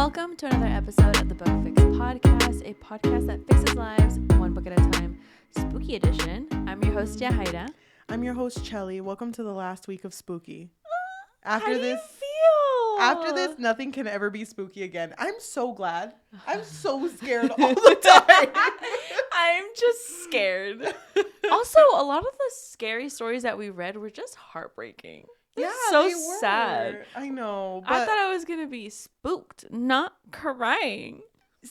Welcome to another episode of the Book Fix podcast, a podcast that fixes lives one book at a time. Spooky edition. I'm your host, Yahaira. I'm your host, Chelly. Welcome to the last week of Spooky. How do you feel? After this, nothing can ever be spooky again. I'm so glad. I'm so scared all the time. I'm just scared. Also, a lot of the scary stories that we read were just heartbreaking. Yeah, so they were. sad. I know. But I thought I was going to be spooked, not crying.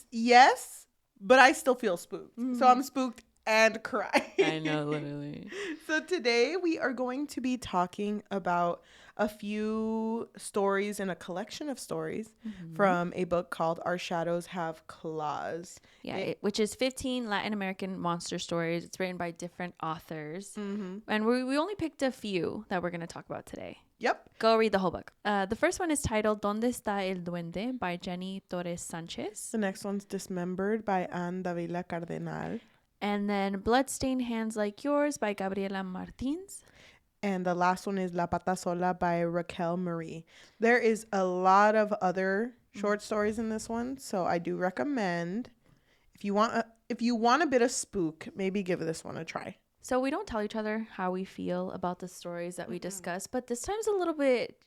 yes, but I still feel spooked. So I'm spooked and crying. I know, literally. So today we are going to be talking about a few stories and a collection of stories from a book called Our Shadows Have Claws. Yeah, which is 15 Latin American monster stories. It's written by different authors. And we only picked a few that we're going to talk about today. Yep. Go read the whole book. The first one is titled ¿Dónde está el Duende? By Jenny Torres Sanchez. The next one's Dismembered by Anne Davila Cardenal. And then Bloodstained Hands Like Yours by Gabriela Martins. And the last one is La Pata Sola by Raquel Marie. There is a lot of other short stories in this one, so I do recommend if you want a bit of spook, maybe give this one a try. So we don't tell each other how we feel about the stories that we discuss, but this time's a little bit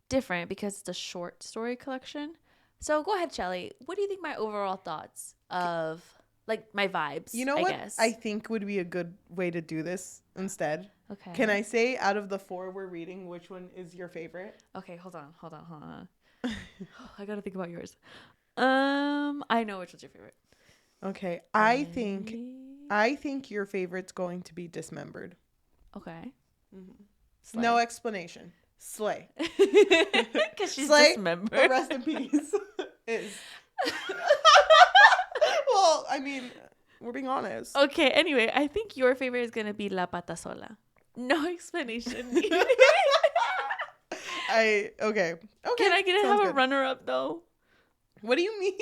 different because it's a short story collection. So go ahead, Shelly. What do you think my overall thoughts of, like, my vibes? You know I what guess. I think would be a good way to do this instead? Okay. Can I say out of the 4 we're reading, which one is your favorite? Okay, hold on. I gotta think about yours. I know which one's your favorite. Okay, I think your favorite's going to be Dismembered. Okay. No explanation. Slay. Because she's Slay, dismembered. but rest in peace. Is. Well, I mean, we're being honest. Okay, anyway, I think your favorite is gonna be La Pata Sola. No explanation needed. Okay. Can I have a runner-up though? What do you mean?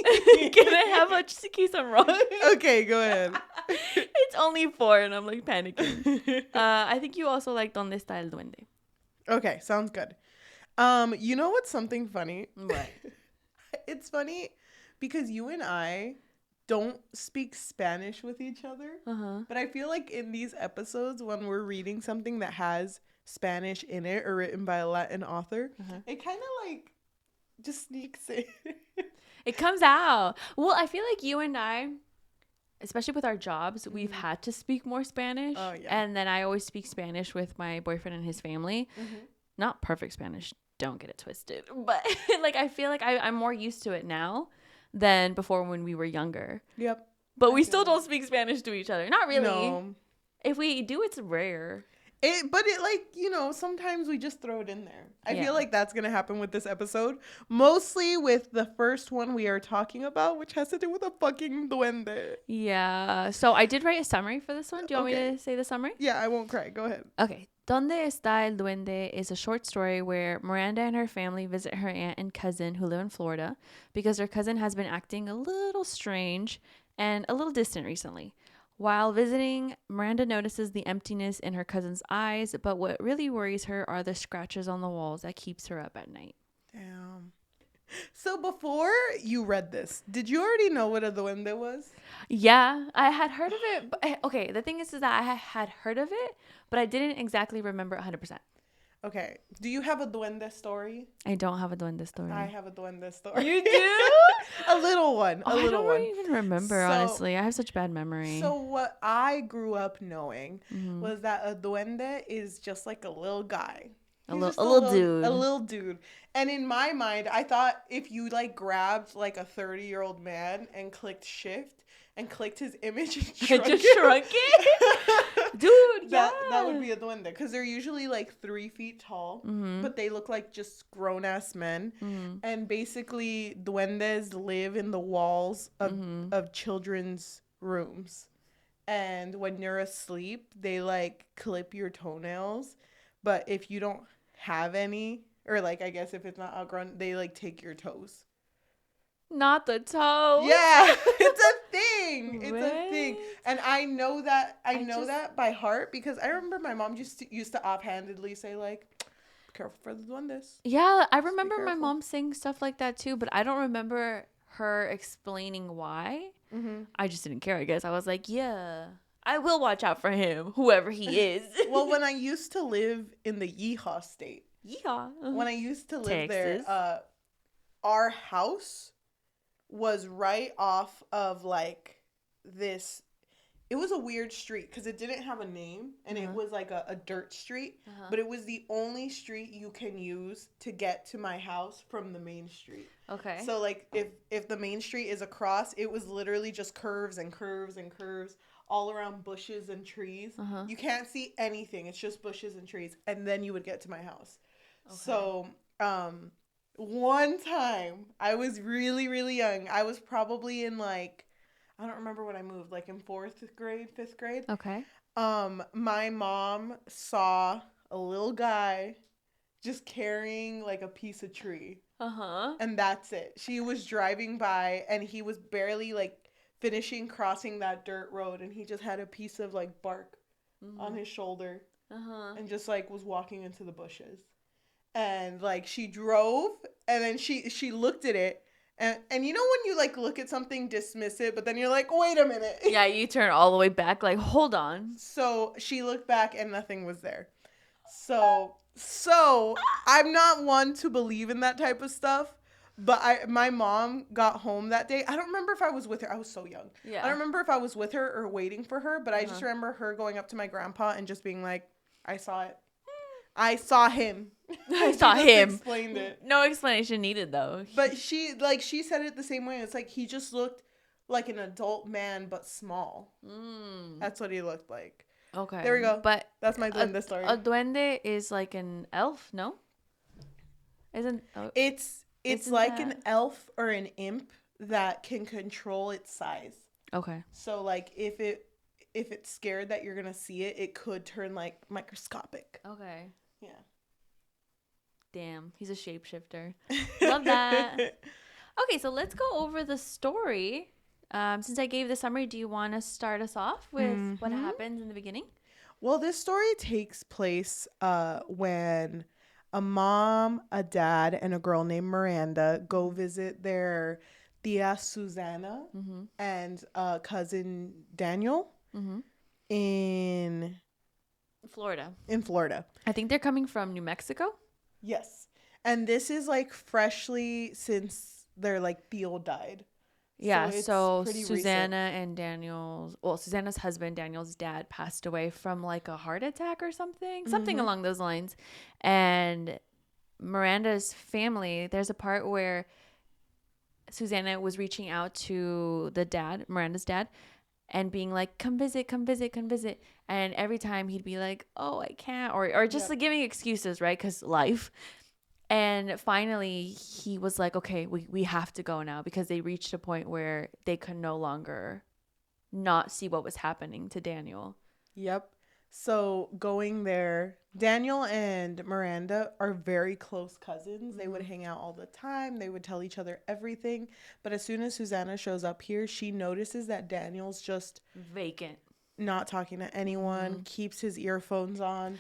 Can I have a, just in case I'm wrong? Okay, go ahead. It's only 4 and I'm like panicking. I think you also like ¿Dónde está el Duende? Okay, sounds good. You know what's something funny? What? It's funny because you and I don't speak Spanish with each other. But I feel like in these episodes, when we're reading something that has Spanish in it or written by a Latin author, it kind of like just sneaks in. It comes out. Well, I feel like you and I, especially with our jobs, we've had to speak more Spanish. Oh, yeah. And then I always speak Spanish with my boyfriend and his family. Not perfect Spanish. Don't get it twisted. But like I feel like I'm more used to it now than before when we were younger. Yep. But we still don't speak Spanish to each other. Not really. No. If we do, it's rare. But like, sometimes we just throw it in there. I Yeah. feel like that's going to happen with this episode. Mostly with the first one we are talking about, which has to do with a fucking duende. Yeah. So I did write a summary for this one. Do you want me to say the summary? Yeah, I won't cry. Go ahead. Okay. ¿Dónde está el Duende? Is a short story where Miranda and her family visit her aunt and cousin who live in Florida because her cousin has been acting a little strange and a little distant recently. While visiting, Miranda notices the emptiness in her cousin's eyes, but what really worries her are the scratches on the walls that keeps her up at night. Damn. So before you read this, did you already know what a duende was? Yeah, I had heard of it. But, okay, the thing is that I had heard of it, but I didn't exactly remember 100%. Okay. Do you have a duende story? I don't have a Duende story. I have a duende story. You do? A little one. I don't even remember, honestly. I have such bad memory. So what I grew up knowing was that a duende is just like a little guy. A little dude. A little dude. And in my mind, I thought if you like grabbed like a 30-year-old man and clicked shift and clicked his image and shrunk it. Dude, yeah. That would be a duende. Because they're usually like 3 feet tall. But they look like just grown-ass men. And basically, duendes live in the walls of children's rooms. And when you're asleep, they like clip your toenails. But if you don't have any, or like I guess if it's not outgrown, they like take your toes. Not the toe. Yeah, it's a thing. It's a thing. And I know that that by heart because I remember my mom used to offhandedly say like, careful for the duendes. Yeah, I remember my mom saying stuff like that too, but I don't remember her explaining why. I just didn't care, I guess. I was like, yeah, I will watch out for him, whoever he is. Well, when I used to live in the Yeehaw state, when I used to live Texas. there, our house was right off of like this. It was a weird street because it didn't have a name, and it was like a dirt street, but it was the only street you can use to get to my house from the main street. Okay. So like if the main street is across, it was literally just curves and curves and curves all around bushes and trees. You can't see anything. It's just bushes and trees, and then you would get to my house. Okay. So one time I was really, really young. I was probably in like, I don't remember when I moved, like in 4th grade, 5th grade. Okay. My mom saw a little guy just carrying like a piece of tree. And that's it. She was driving by and he was barely like finishing crossing that dirt road, and he just had a piece of like bark on his shoulder. And just like was walking into the bushes. And like she drove, and then she looked at it. And you know when you like look at something, dismiss it, but then you're like, wait a minute. Yeah, you turn all the way back, like, hold on. So she looked back and nothing was there. So I'm not one to believe in that type of stuff, but my mom got home that day. I don't remember if I was with her. I was so young. Yeah. I don't remember if I was with her or waiting for her, but I just remember her going up to my grandpa and just being like, I saw it. I saw him. I saw him. Explained it. No explanation needed, though. But she said it the same way. It's like he just looked like an adult man, but small. That's what he looked like. Okay. There we go. But that's my duende story. A duende is like an elf, no? Isn't it's like an elf or an imp that can control its size. Okay. So like if it's scared that you're gonna see it, it could turn like microscopic. Okay. Yeah. Damn, he's a shapeshifter. Love that. Okay, so let's go over the story. Since I gave the summary, do you want to start us off with what happens in the beginning? Well, this story takes place when a mom, a dad, and a girl named Miranda go visit their tia Susana and cousin Daniel in Florida. I think they're coming from New Mexico. Yes. And this is like freshly since their like Theo died. Yeah, so Susanna and Susanna's husband, Daniel's dad, passed away from like a heart attack or something along those lines. And Miranda's family, there's a part where Susanna was reaching out to the dad, Miranda's dad, and being like, come visit. And every time he'd be like, oh, I can't, or just like giving excuses, right? Because life. And finally, he was like, okay, we have to go now, because they reached a point where they could no longer not see what was happening to Daniel. Yep. So going there, Daniel and Miranda are very close cousins. They would hang out all the time. They would tell each other everything. But as soon as Susanna shows up here, she notices that Daniel's just vacant, not talking to anyone, keeps his earphones on.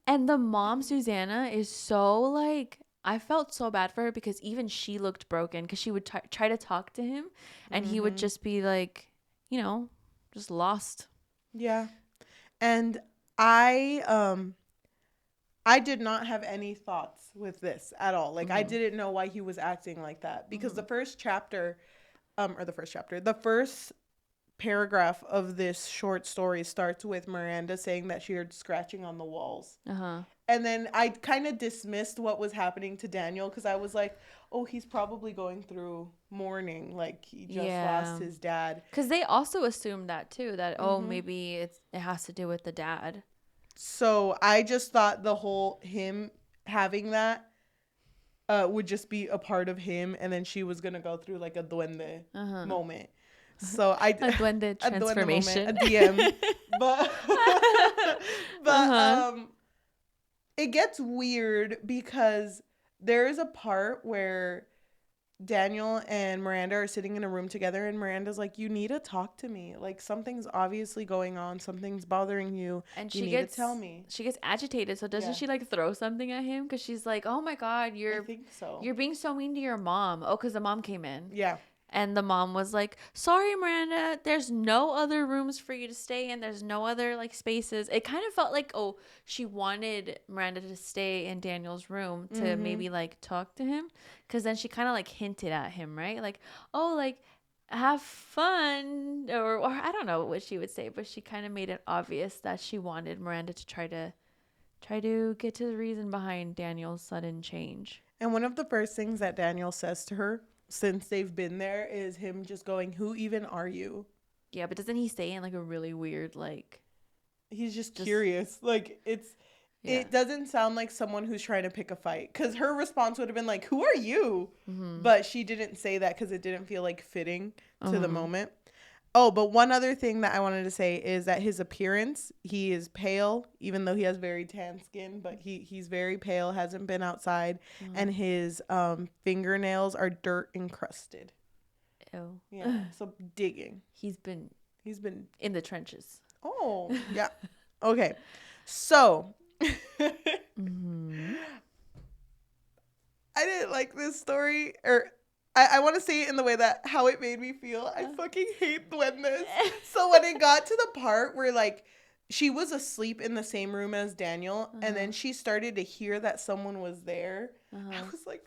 And the mom, Susanna, is so like, I felt so bad for her, because even she looked broken, because she would try to talk to him and he would just be like, just lost. Yeah. And I did not have any thoughts with this at all. Like I didn't know why he was acting like that, because the first paragraph of this short story starts with Miranda saying that she heard scratching on the walls. And then I kind of dismissed what was happening to Daniel, because I was like, oh, he's probably going through mourning, like he just lost his dad. Because they also assumed that too, that maybe it has to do with the dad. So I just thought the whole him having that would just be a part of him, and then she was gonna go through like a duende moment. So a duende transformation, a DM, but it gets weird because there is a part where Daniel and Miranda are sitting in a room together, and Miranda's like, you need to talk to me. Like, something's obviously going on. Something's bothering you. And you need to tell me. She gets agitated. So doesn't she like throw something at him? Because she's like, oh my God, I think so. You're being so mean to your mom. Oh, because the mom came in. Yeah. And the mom was like, sorry, Miranda, there's no other rooms for you to stay in. There's no other like spaces. It kind of felt like, oh, she wanted Miranda to stay in Daniel's room to maybe like talk to him. Because then she kind of like hinted at him, right? Like, oh, like have fun. Or I don't know what she would say, but she kind of made it obvious that she wanted Miranda to try to get to the reason behind Daniel's sudden change. And one of the first things that Daniel says to her since they've been there is him just going, who even are you? Yeah, but doesn't he say in like a really weird, like, he's just curious. Like, it doesn't sound like someone who's trying to pick a fight, because her response would have been like, who are you? But she didn't say that because it didn't feel like fitting to the moment. Oh, but one other thing that I wanted to say is that his appearance, he is pale, even though he has very tan skin, but he's very pale, hasn't been outside, and his fingernails are dirt encrusted. Ew. Yeah, so digging. He's been in the trenches. Oh, yeah. Okay, so I didn't like this story, or I want to say it in the way that how it made me feel. I fucking hate duendes. So when it got to the part where like she was asleep in the same room as Daniel, and then she started to hear that someone was there, I was like,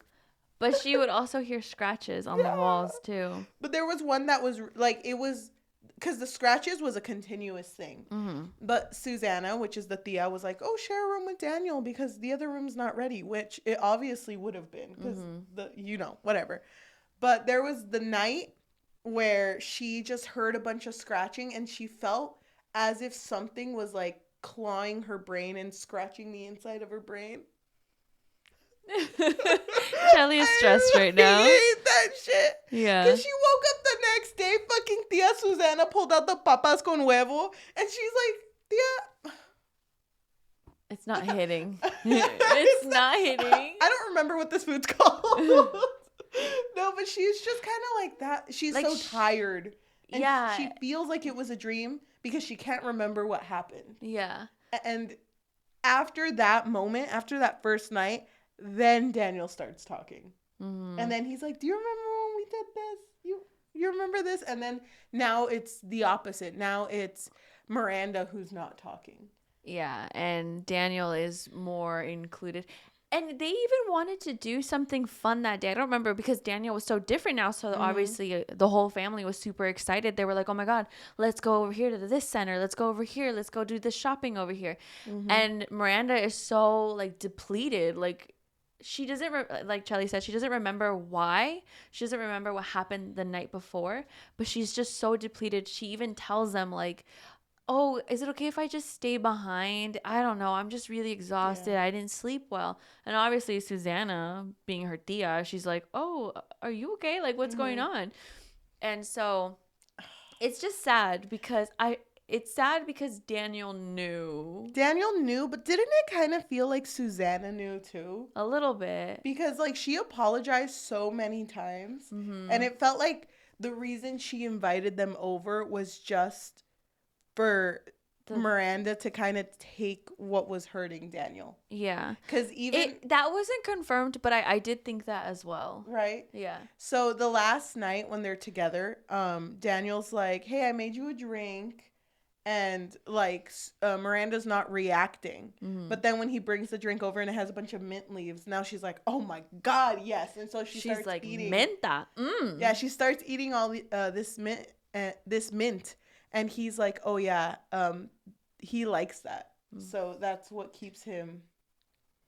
but she would also hear scratches on the walls too. But there was one that was like, it was because the scratches was a continuous thing. But Susanna, which is the Thea, was like, oh, share a room with Daniel because the other room's not ready, which it obviously would have been because whatever. But there was the night where she just heard a bunch of scratching, and she felt as if something was like clawing her brain and scratching the inside of her brain. Shelly is stressed right now. I hate that shit. Yeah. Because she woke up the next day, fucking Tia Susana pulled out the papas con huevo, and she's like, Tia... It's not hitting. It's not hitting. I don't remember what this food's called. No, but she's just kind of like that. She's like, so tired. And she feels like it was a dream because she can't remember what happened. Yeah. And after that moment, after that first night, then Daniel starts talking. And then he's like, do you remember when we did this? You remember this? And then now it's the opposite. Now it's Miranda who's not talking. Yeah, and Daniel is more included. And they even wanted to do something fun that day. I don't remember because Daniel was so different now. So obviously the whole family was super excited. They were like, oh my God, let's go over here to this center. Let's go over here. Let's go do this shopping over here. And Miranda is so like depleted. Like she doesn't, like Chelly said, she doesn't remember why. She doesn't remember what happened the night before. But she's just so depleted. She even tells them like, oh, is it okay if I just stay behind? I don't know. I'm just really exhausted. I didn't sleep well. And obviously, Susanna, being her tia, she's like, oh, are you okay? Like, what's going on? And so it's just sad because Daniel knew. Daniel knew, but didn't it kind of feel like Susanna knew too? A little bit. Because, like, she apologized so many times. And it felt like the reason she invited them over was just for Miranda to kind of take what was hurting Daniel. Yeah. Because that wasn't confirmed, but I did think that as well. Right? Yeah. So the last night when they're together, Daniel's like, hey, I made you a drink. And like Miranda's not reacting. But then when he brings the drink over and it has a bunch of mint leaves, now she's like, oh my God, yes. And so she's starts like, eating. Menta. Yeah, she starts eating all this mint. And he's like, oh, yeah, he likes that. So that's what keeps him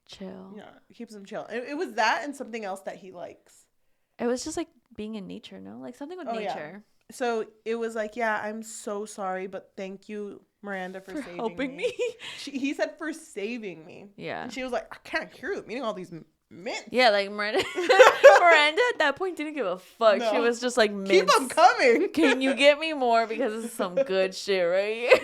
chill. Yeah, keeps him chill. It was that and something else that he likes. It was just like being in nature, no? Like something with nature. Yeah. So it was like, yeah, I'm so sorry, but thank you, Miranda, for saving helping me. He said for saving me. Yeah. And she was like, I can't hear you eating all these mint. Yeah, like Miranda at that point didn't give a fuck. No. She was just like, keep them coming. Can you get me more? Because this is some good shit, right?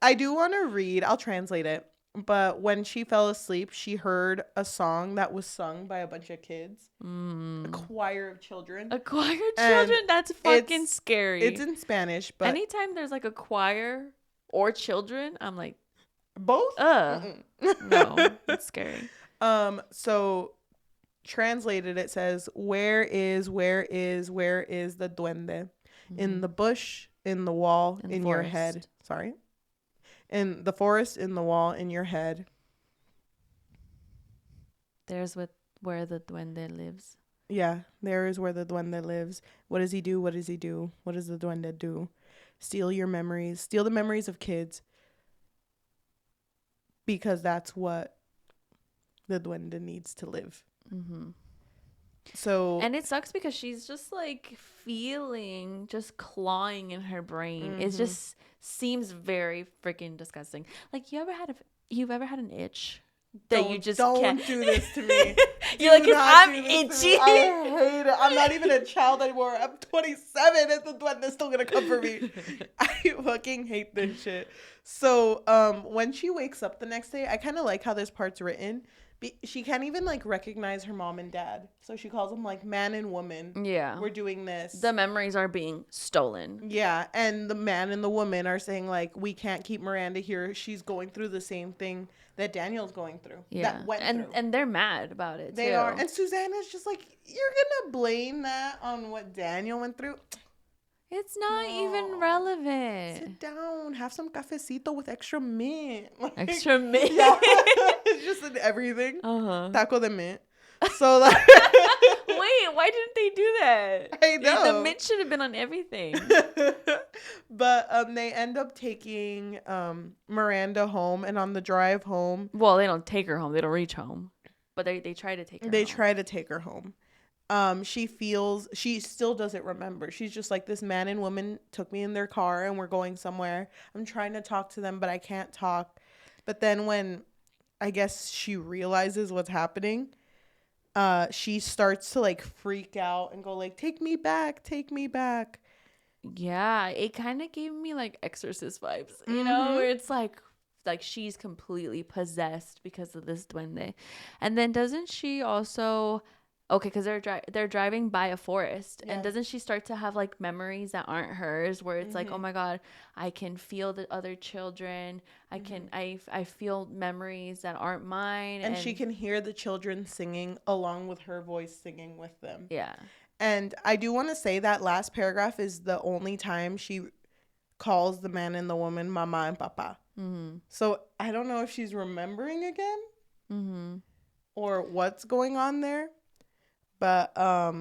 I do want to read. I'll translate it. But when she fell asleep, she heard a song that was sung by a bunch of kids, a choir of children. A choir of And children? That's fucking scary. It's in Spanish, but anytime there's like a choir or children, I'm like, both? No, it's scary. So translated, it says, where is the duende? In the bush, in the wall, in your head. Sorry. In the forest, in the wall, in your head. There's where the duende lives. Yeah, there is where the duende lives. What does he do? What does he do? What does the duende do? Steal your memories. Steal the memories of kids. Because that's what the duende needs to live. Mm-hmm. So, and it sucks because she's just like feeling, just clawing in her brain. It just seems very freaking disgusting. Like, you've ever had an itch that you just can't do this to me. You're like, I'm itchy. I hate it. I'm not even a child anymore. I'm 27 and the duende's still gonna come for me. I fucking hate this shit. So when she wakes up the next day, I kind of like how this part's written. She can't even like recognize her mom and dad, so she calls them like man and woman. Yeah, we're doing this. The memories are being stolen. Yeah, and the man and the woman are saying like, we can't keep Miranda here. She's going through the same thing that Daniel's going through. Yeah, that went through. And they're mad about it. They are, and Susanna's just like, you're gonna blame that on what Daniel went through. It's not even relevant. Sit down. Have some cafecito with extra mint. Like, extra mint? Yeah. It's just in everything. Taco de mint. So, like... Wait, why didn't they do that? I know. The mint should have been on everything. But they end up taking Miranda home, and on the drive home... Well, they don't take her home. They don't reach home. But they try to take her home. They try to take her home. She still doesn't remember. She's just like, this man and woman took me in their car and we're going somewhere. I'm trying to talk to them, but I can't talk. But then when I guess she realizes what's happening, she starts to like freak out and go like, take me back. Yeah, it kind of gave me like Exorcist vibes, you know, where it's like she's completely possessed because of this duende. And then doesn't she also... Okay, because they're driving by a forest, and doesn't she start to have like memories that aren't hers, where it's like, oh my god, I can feel the other children, I feel memories that aren't mine, and she can hear the children singing along with her voice singing with them. Yeah, and I do want to say that last paragraph is the only time she calls the man and the woman mama and papa. So I don't know if she's remembering again, or what's going on there. But I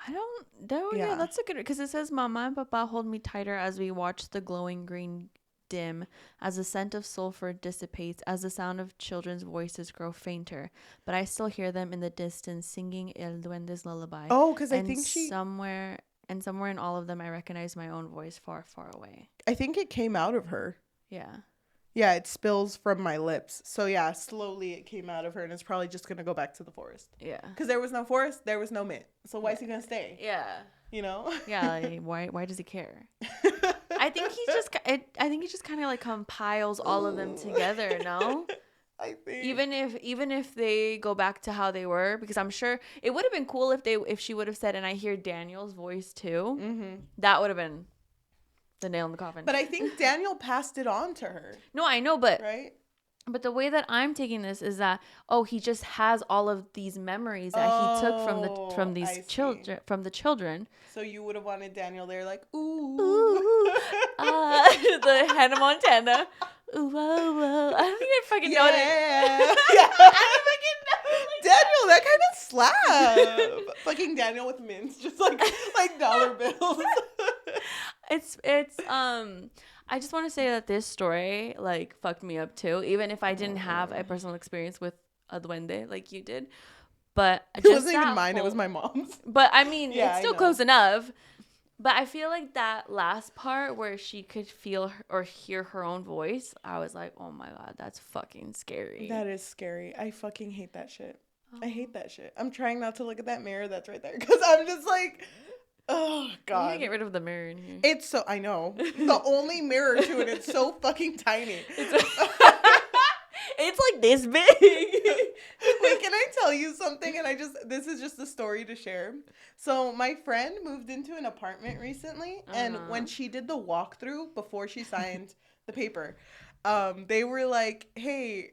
don't know. Yeah, that's a good, because it says mama and papa hold me tighter as we watch the glowing green dim, as the scent of sulfur dissipates, as the sound of children's voices grow fainter, but I still hear them in the distance singing El Duende's lullaby. Oh, because I think somewhere in all of them I recognize my own voice far, far away. I think it came out of her. Yeah, it spills from my lips. So, yeah, slowly it came out of her, and it's probably just going to go back to the forest. Yeah. Because there was no forest, there was no mint. So, why is he going to stay? Yeah. You know? Yeah, like, why does he care? I think he just kind of, like, compiles all of them together, no? I think. Even if they go back to how they were, because I'm sure it would have been cool if she would have said, and I hear Daniel's voice, too. That would have been... the nail in the coffin. But I think Daniel passed it on to her. No, I know, but right? But the way that I'm taking this is that he just has all of these memories that he took from the children. So you would have wanted Daniel there, like ooh, the Hannah Montana. Ooh, whoa, whoa. I don't even fucking know that. Yeah. I don't fucking know. Daniel, that kind of slap. Fucking Daniel with mints, just like dollar bills. It's I just want to say that this story like fucked me up too, even if I didn't have a personal experience with a duende like you did. But it wasn't even mine, it was my mom's. But I mean, it's still close enough. But I feel like that last part where she could feel or hear her own voice, I was like, oh my God, that's fucking scary. That is scary. I fucking hate that shit. I hate that shit. I'm trying not to look at that mirror that's right there because I'm just like, oh God. You need to get rid of the mirror in here. It's so, I know. The only mirror to it, it's so fucking tiny. like this big. Wait, can I tell you something? And this is just a story to share. So my friend moved into an apartment recently, and when she did the walkthrough before she signed the paper, they were like, "Hey,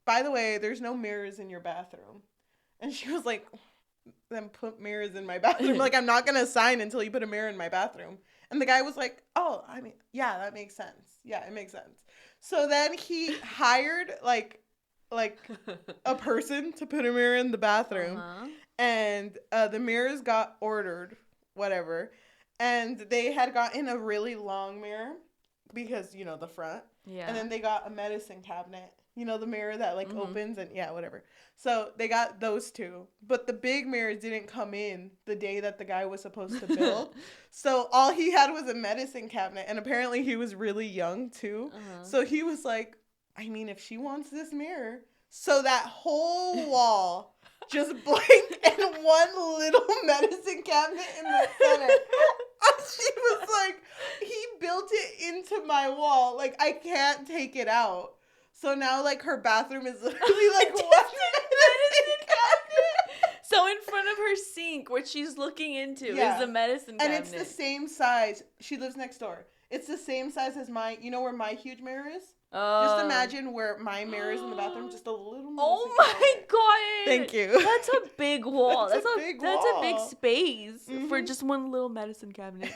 by the way, there's no mirrors in your bathroom." And she was like, "Then put mirrors in my bathroom." Like, I'm not gonna sign until you put a mirror in my bathroom. And the guy was like, "Oh, I mean, yeah, that makes sense. Yeah, it makes sense." So then he hired like a person to put a mirror in the bathroom, and the mirrors got ordered, whatever, and they had gotten a really long mirror because the front, and then they got a medicine cabinet. The mirror that like opens and whatever. So they got those two. But the big mirror didn't come in the day that the guy was supposed to build. So all he had was a medicine cabinet. And apparently he was really young too. So he was like, I mean, if she wants this mirror. So that whole wall just blank and one little medicine cabinet in the center. She was like, he built it into my wall. Like, I can't take it out. So now, like, her bathroom is literally, like, one medicine cabinet. So in front of her sink, what she's looking into is the medicine cabinet. And it's the same size. She lives next door. It's the same size as my, where my huge mirror is? Just imagine where my mirror is in the bathroom, just a little Oh my god! Thank you. That's a big wall. That's a big space for just one little medicine cabinet.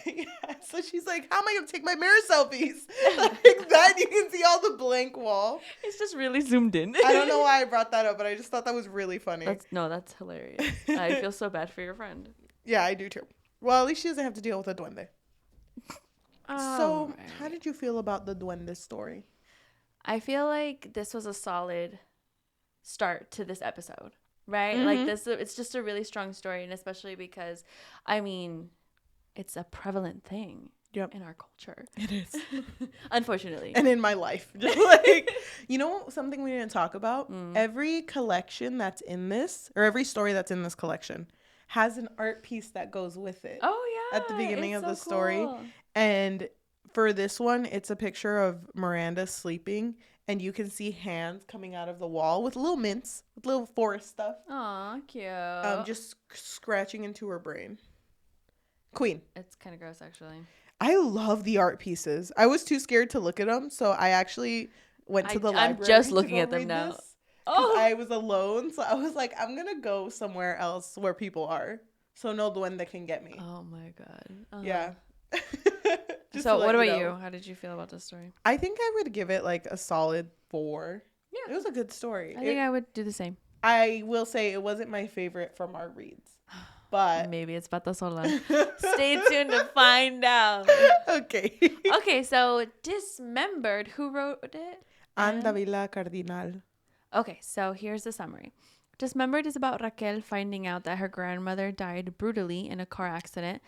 So she's like, how am I going to take my mirror selfies? Like that, you can see all the blank wall. It's just really zoomed in. I don't know why I brought that up, but I just thought that was really funny. That's hilarious. I feel so bad for your friend. Yeah, I do too. Well, at least she doesn't have to deal with a duende. So, how did you feel about the duende story? I feel like this was a solid start to this episode, right? Like it's just a really strong story, and especially because, I mean, it's a prevalent thing in our culture. It is. Unfortunately. And in my life. Just like, something we didn't talk about? Every collection that's in this, or every story that's in this collection, has an art piece that goes with it. Oh, yeah. At the beginning of the story. Cool. And for this one, it's a picture of Miranda sleeping, and you can see hands coming out of the wall with little mints, with little forest stuff. Aw, cute. Just scratching into her brain. Queen. It's kind of gross, actually. I love the art pieces. I was too scared to look at them, so I actually went to the library. I'm just looking at them now. I was alone, so I was like, I'm going to go somewhere else where people are, so no duende can get me. Oh, my God. Yeah. So what about you? How did you feel about this story? I think I would give it like a solid 4. Yeah. It was a good story. I think I would do the same. I will say it wasn't my favorite from our reads. But maybe it's Pata Sola. Stay tuned to find out. Okay. Okay, so Dismembered, who wrote it? Davila Cardinal. Okay, so here's the summary. Dismembered is about Raquel finding out that her grandmother died brutally in a car accident,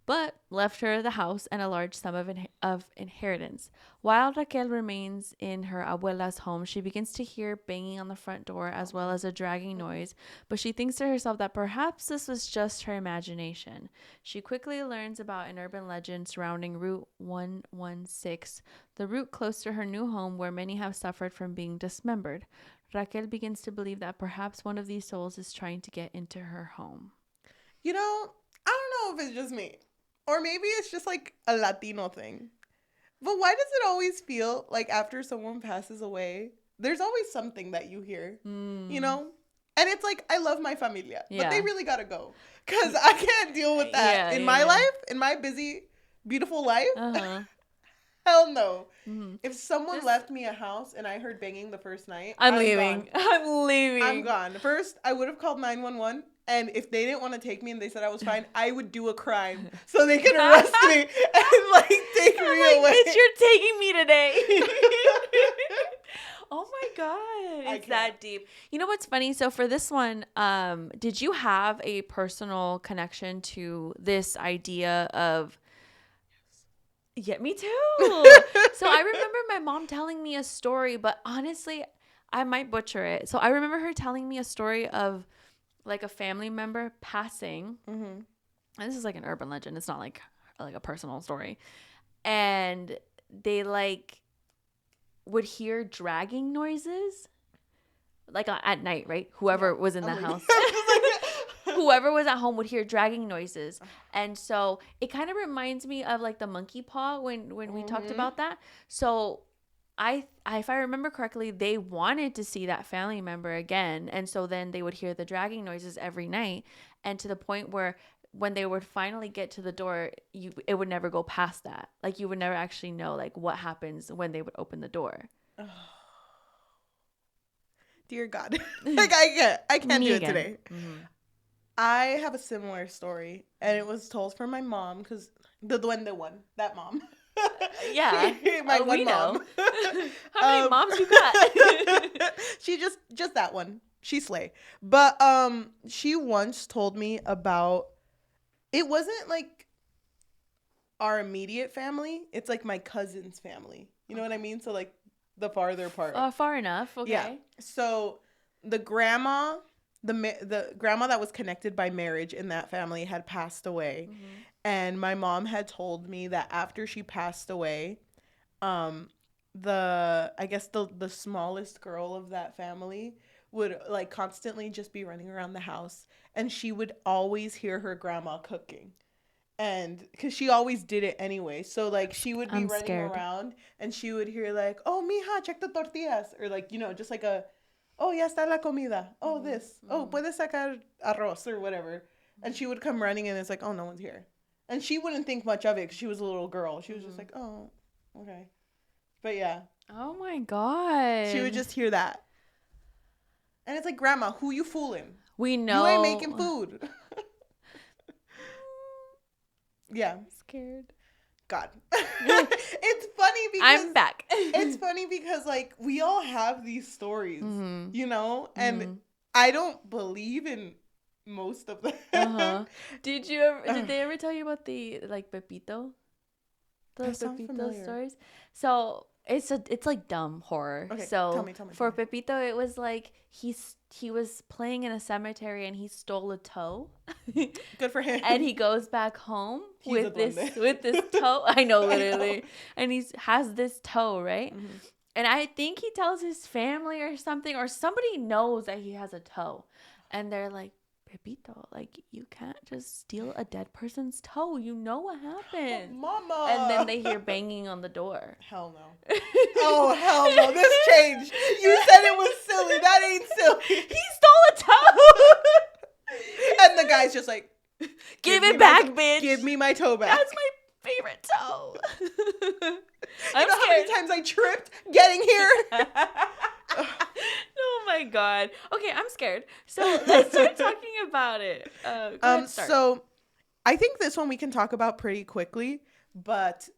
but left her the house and a large sum of inheritance. While Raquel remains in her abuela's home, she begins to hear banging on the front door as well as a dragging noise, but she thinks to herself that perhaps this was just her imagination. She quickly learns about an urban legend surrounding Route 116, the route close to her new home where many have suffered from being dismembered. Raquel begins to believe that perhaps one of these souls is trying to get into her home. I don't know if it's just me. Or maybe it's just like a Latino thing. But why does it always feel like after someone passes away, there's always something that you hear, And it's like, I love my familia, but they really got to go. Because I can't deal with that in my life, in my busy, beautiful life. Hell no. If someone left me a house and I heard banging the first night, I'm leaving. I'm leaving. I'm gone. First, I would have called 911. And if they didn't want to take me and they said I was fine, I would do a crime so they could arrest me and take me away. Bitch, you're taking me today. Oh my God. It's that deep. You know what's funny? So for this one, did you have a personal connection to this idea of... Yeah, me too. So I remember my mom telling me a story, but honestly, I might butcher it. So I remember her telling me a story of like a family member passing. And this is like an urban legend. It's not like a personal story. And they would hear dragging noises. like at night, right? Whoever was in the I'm leaving. house. Whoever was at home would hear dragging noises. And so it kind of reminds me of like the monkey paw when we talked about that. So if I remember correctly, they wanted to see that family member again. And so then they would hear the dragging noises every night. And to the point where when they would finally get to the door, it would never go past that. Like you would never actually know like what happens when they would open the door. Oh. Dear God. Like I can't do it today. Mm-hmm. I have a similar story, and it was told from my mom, because the Duende one, that mom. Yeah. My one mom. How many moms you got? She just that one. She slay. But she once told me about, it wasn't like our immediate family. It's like my cousin's family. You know what I mean? So like the farther part. Far enough. Okay. Yeah. So the grandma that was connected by marriage in that family had passed away. Mm-hmm. And my mom had told me that after she passed away, the smallest girl of that family would like constantly just be running around the house, and she would always hear her grandma cooking. And because she always did it anyway, so like she would be running around and she would hear like, "Oh, mija, check the tortillas," or like, you know, just like a, "Oh, ya está la comida. Oh, this. Oh, puedes sacar arroz," or whatever. And she would come running, and it's like, "Oh, no one's here." And she wouldn't think much of it because she was a little girl. She was just like, "Oh, okay." But yeah. Oh my God. She would just hear that. And it's like, "Grandma, who you fooling? We know. You ain't making food." Yeah. I'm scared. God. It's funny because I'm back. It's funny because like we all have these stories, you know, and I don't believe in most of them. Did they ever tell you about the like Pepito? The Pepito stories? So it's like dumb horror. Okay, so tell me. For Pepito, it was like he was playing in a cemetery and he stole a toe. Good for him. And he goes back home with this toe. I know, literally. And he has this toe, right? Mm-hmm. And I think he tells his family or something, or somebody knows that he has a toe. And they're like, "Pepito, like, you can't just steal a dead person's toe. You know what happened." Oh, Mama. And then they hear banging on the door. Hell no. Oh, hell no. This changed. You said it was silly. That ain't silly. He stole a toe. And the guy's just like, give it back, bitch. Give me my toe back. That's my favorite toe. I'm scared. How many times I tripped getting here? Oh my God. Okay, I'm scared. So let's start talking about it. Go ahead, start. So I think this one we can talk about pretty quickly, but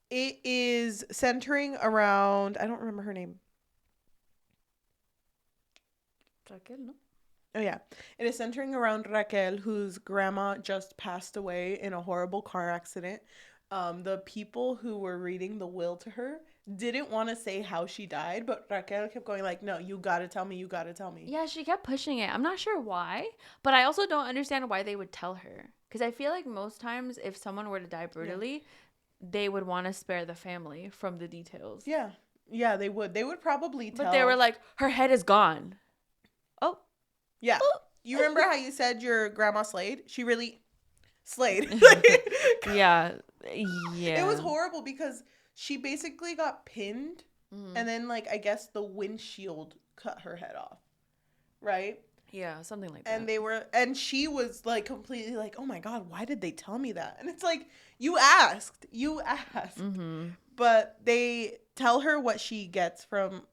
it is centering around, I don't remember her name. Raquel, no? Oh, yeah. It is centering around Raquel, whose grandma just passed away in a horrible car accident. The people who were reading the will to her didn't want to say how she died, but Raquel kept going like, "No, you got to tell me. You got to tell me." Yeah, she kept pushing it. I'm not sure why, but I also don't understand why they would tell her. Because I feel like most times if someone were to die brutally, they would want to spare the family from the details. Yeah. Yeah, they would. They would probably tell. But they were like, her head is gone. Oh. Yeah. You remember how you said your grandma slayed? She really slayed. Yeah. It was horrible because she basically got pinned, and then like I guess the windshield cut her head off. Right? Yeah, something like that. And she was like completely like, "Oh my God, why did they tell me that?" And it's like, you asked. Mm-hmm. But they tell her what she gets from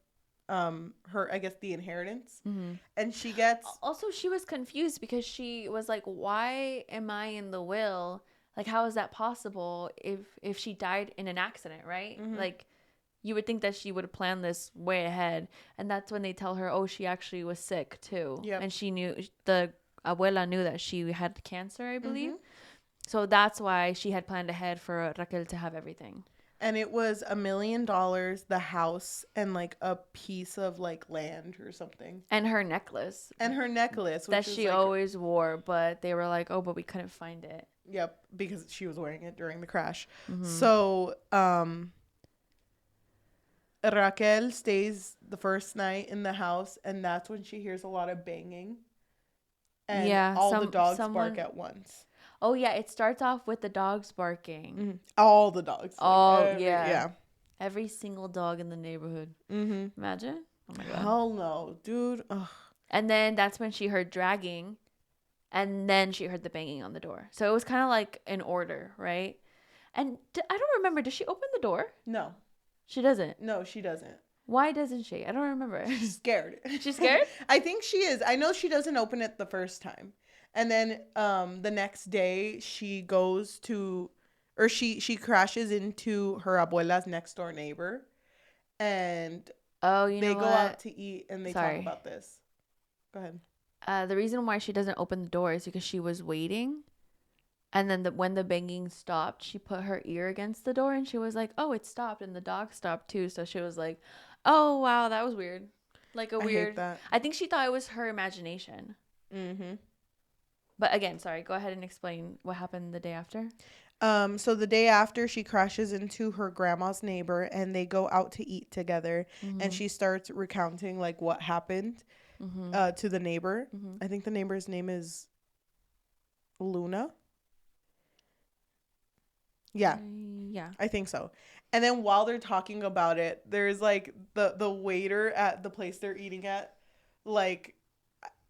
her, I guess, the inheritance. Mm-hmm. And she gets... Also, she was confused because she was like, "Why am I in the will? Like, how is that possible if she died in an accident, right?" Mm-hmm. Like, you would think that she would have planned this way ahead. And that's when they tell her, "Oh, she actually was sick too." Yep. And she knew, the abuela knew that she had cancer, I believe. Mm-hmm. So that's why she had planned ahead for Raquel to have everything. And it was $1 million, the house, and like a piece of like land or something. And her necklace. That she always wore, but they were like, "Oh, but we couldn't find it." Yep, because she was wearing it during the crash. Mm-hmm. So, Raquel stays the first night in the house, and that's when she hears a lot of banging. And Yeah, all the dogs bark someone. at once. Oh yeah, it starts off with the dogs barking. Mm-hmm. All the dogs. Oh Yeah. every single dog in the neighborhood. Mm-hmm. Imagine. Oh my god. Hell no, dude. Ugh. And then that's when she heard dragging, and then she heard the banging on the door. So it was kind of like in order, right? And I don't remember. Does she open the door? No. She doesn't. No, she doesn't. Why doesn't she? I don't remember. She's scared. She's scared? I think she is. I know she doesn't open it the first time. And then the next day she goes to, or she crashes into her abuela's next door neighbor. And Oh, you know they what? go out to eat and they talk about this. Go ahead. The reason why she doesn't open the door is because she was waiting. And then when the banging stopped, she put her ear against the door and she was like, oh, it stopped. And the dog stopped too. So she was like, oh, wow, that was weird. Like a weird. Hate that. I think she thought it was her imagination. Mm-hmm. But again, sorry, go ahead and explain what happened the day after. So the day after, she crashes into her grandma's neighbor and they go out to eat together. Mm-hmm. And she starts recounting like what happened to the neighbor. Mm-hmm. I think the neighbor's name is Luna. Yeah. Yeah. I think so. And then while they're talking about it, there's like the waiter at the place they're eating at, like,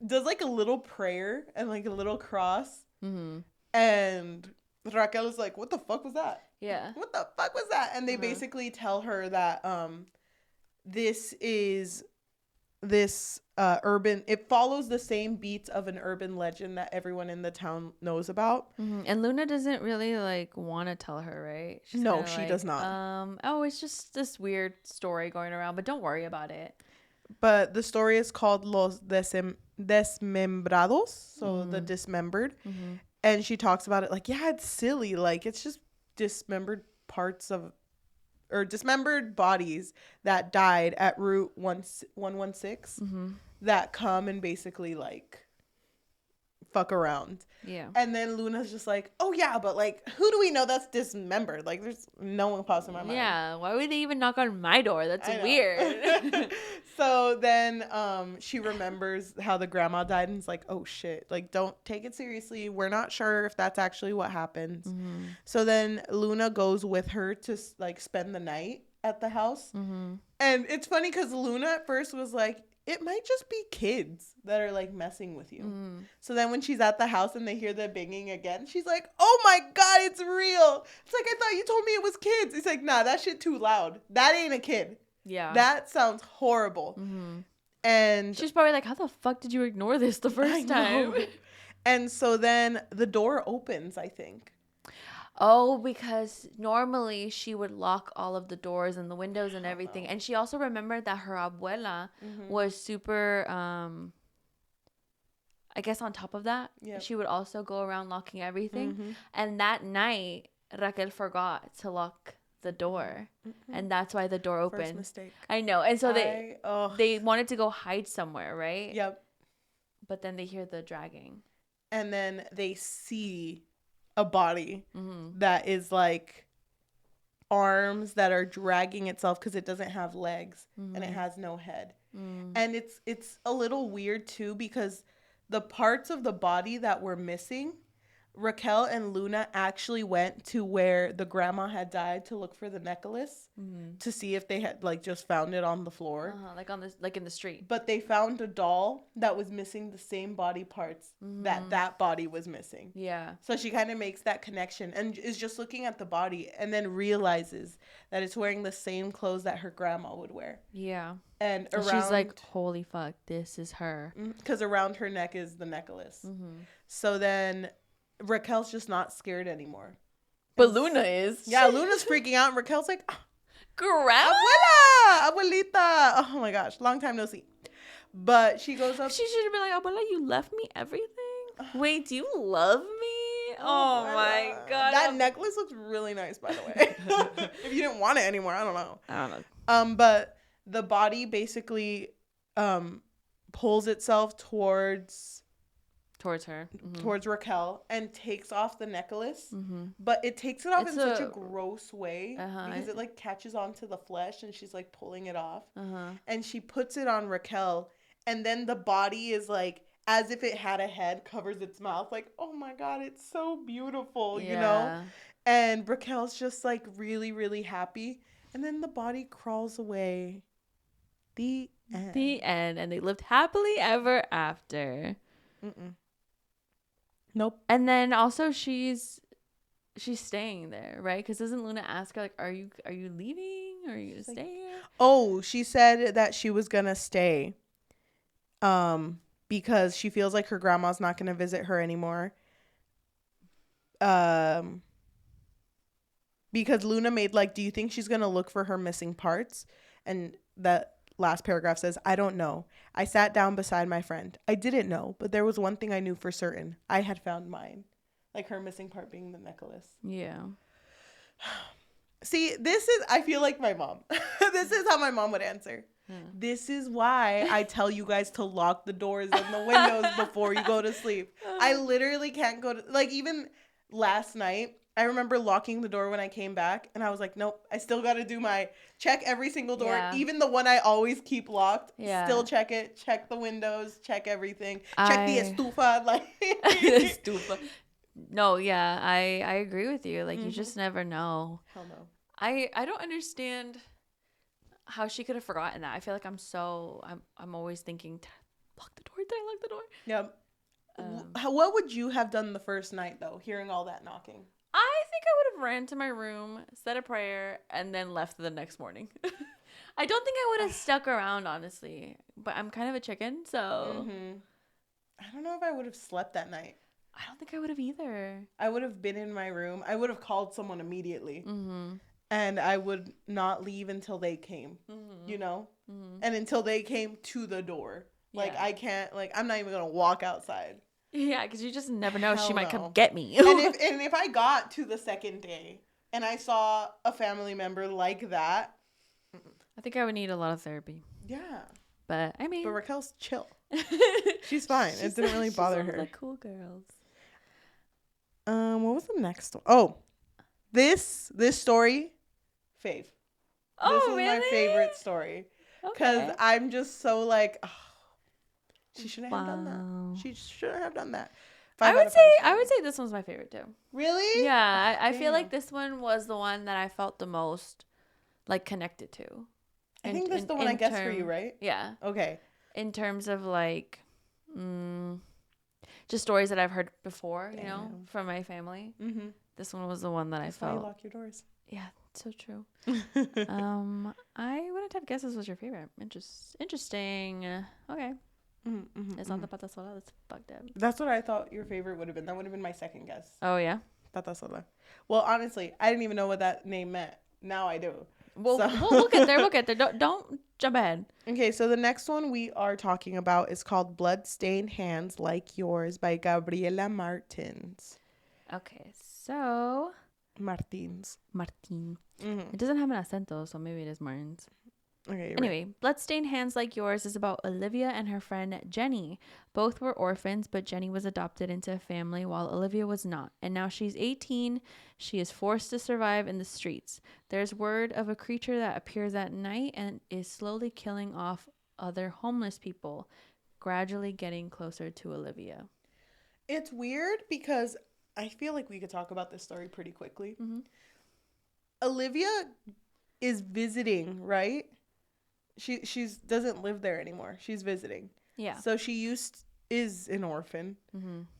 does like a little prayer and like a little cross. Mm-hmm. And Raquel is like, what the fuck was that? Yeah. What the fuck was that? And they basically tell her that this is urban, it follows the same beats of an urban legend that everyone in the town knows about. Mm-hmm. And Luna doesn't really like want to tell her, right? She's no, she does not. Oh, it's just this weird story going around, but don't worry about it. But the story is called Los Desmembrados, so the dismembered. Mm-hmm. And she talks about it like, yeah, it's silly. Like, it's just dismembered parts of, or dismembered bodies that died at Route 116 that come and basically, like, fuck around. Yeah. And then Luna's just like, oh, yeah, but, like, who do we know that's dismembered? Like, there's no one pops in my mind. Yeah, why would they even knock on my door? That's weird. So then she remembers how the grandma died and is like, oh, shit. Like, don't take it seriously. We're not sure if that's actually what happens. Mm-hmm. So then Luna goes with her to, like, spend the night at the house. Mm-hmm. And it's funny because Luna at first was like, it might just be kids that are like messing with you. Mm. So then when she's at the house and they hear the banging again, she's like, oh my God, it's real. It's like, I thought you told me it was kids. It's like, nah, that shit too loud. That ain't a kid. Yeah. That sounds horrible. Mm-hmm. And she's probably like, how the fuck did you ignore this the first time? And so then the door opens, I think. Oh, because normally she would lock all of the doors and the windows and everything. And she also remembered that her abuela was super, I guess on top of that, she would also go around locking everything. Mm-hmm. And that night, Raquel forgot to lock the door. Mm-hmm. And that's why the door opened. First mistake. I know. And so they wanted to go hide somewhere, right? Yep. But then they hear the dragging. And then they see a body that is like arms that are dragging itself because it doesn't have legs and it has no head. And it's a little weird too because the parts of the body that were missing, Raquel and Luna actually went to where the grandma had died to look for the necklace to see if they had like just found it on the floor, like in the street. But they found a doll that was missing the same body parts that body was missing. Yeah. So she kind of makes that connection and is just looking at the body and then realizes that it's wearing the same clothes that her grandma would wear. Yeah. And she's like, holy fuck, this is her. Because around her neck is the necklace. So then Raquel's just not scared anymore. But Luna is. Yeah, Luna's freaking out. And Raquel's like, Grandma? Abuela! Abuelita! Oh my gosh, long time no see. But she goes up. She should have been like, Abuela, you left me everything? Wait, do you love me? Oh my God. That necklace looks really nice, by the way. If you didn't want it anymore, I don't know. But the body basically pulls itself towards towards her, towards Raquel, and takes off the necklace. But it takes it off in such a gross way because it like catches onto the flesh, and she's like pulling it off. And she puts it on Raquel, and then the body is like, as if it had a head, covers its mouth. Like, oh my God, it's so beautiful, you know? And Raquel's just like really, really happy. And then the body crawls away. The end. The end. And they lived happily ever after. Nope. And then also she's staying there, right? Because doesn't Luna ask her, like, are you leaving? Or are you going to stay here? Oh, she said that she was going to stay. Because she feels like her grandma's not going to visit her anymore. Because Luna made like, do you think she's going to look for her missing parts? And that last paragraph says, I don't know. I sat down beside my friend. I didn't know, but there was one thing I knew for certain. I had found mine. Like her missing part being the necklace. Yeah. See, I feel like my mom. This is how my mom would answer. This is why I tell you guys to lock the doors and the windows before you go to sleep. I literally can't go to, like, even last night, I remember locking the door when I came back, and I was like, nope, I still got to do my check every single door, even the one I always keep locked. Still check it, check the windows, check everything, check the estufa, like. The estufa. No, yeah, I agree with you. Like, you just never know. Hell no. I don't understand how she could have forgotten that. I feel like I'm always thinking, did I lock the door? Did I lock the door? Yep. What would you have done the first night, though, hearing all that knocking? I think I would have ran to my room, said a prayer, and then left the next morning. I don't think I would have stuck around, honestly. But I'm kind of a chicken, so. I don't know if I would have slept that night. I don't think I would have either. I would have been in my room. I would have called someone immediately. And I would not leave until they came, you know? And until they came to the door. Like, I can't, like, I'm not even going to walk outside. Yeah, because you just never know. She might come get me. and if I got to the second day and I saw a family member like that. I think I would need a lot of therapy. Yeah. But, I mean. But Raquel's chill. She's fine. It didn't really bother her. Like cool girls. What was the next one? Oh, this story, fave. This was my favorite story. Because I'm just so like, oh, she shouldn't have done that. She shouldn't have done that. I would say this one's my favorite too. Really? Yeah, I feel like this one was the one that I felt the most like connected to. I think this is the one I guessed for you, right? Yeah. Okay. In terms of like, just stories that I've heard before, you know, from my family. This one was the one that I felt. That's why you lock your doors. Yeah, so true. I wouldn't have guessed this was your favorite. Interesting. Okay. It's not the pata sola. That's fucked up. That's what I thought your favorite would have been. That would have been my second guess. Oh yeah. Pata sola. Well, honestly, I didn't even know what that name meant. Now I do. Well, we'll get there. We'll get there. Don't jump ahead. Okay, so the next one we are talking about is called Bloodstained Hands Like Yours by Gabriela Martins. Okay, so... Martin. It doesn't have an acento, so maybe it is Martins. Okay. Anyway, Bloodstained Hands Like Yours is about Olivia and her friend Jenny. Both were orphans, but Jenny was adopted into a family while Olivia was not. And now she's 18. She is forced to survive in the streets. There's word of a creature that appears at night and is slowly killing off other homeless people, gradually getting closer to Olivia. It's weird because I feel like we could talk about this story pretty quickly. Olivia is visiting, right? She's doesn't live there anymore. She's visiting. Yeah. So she is an orphan,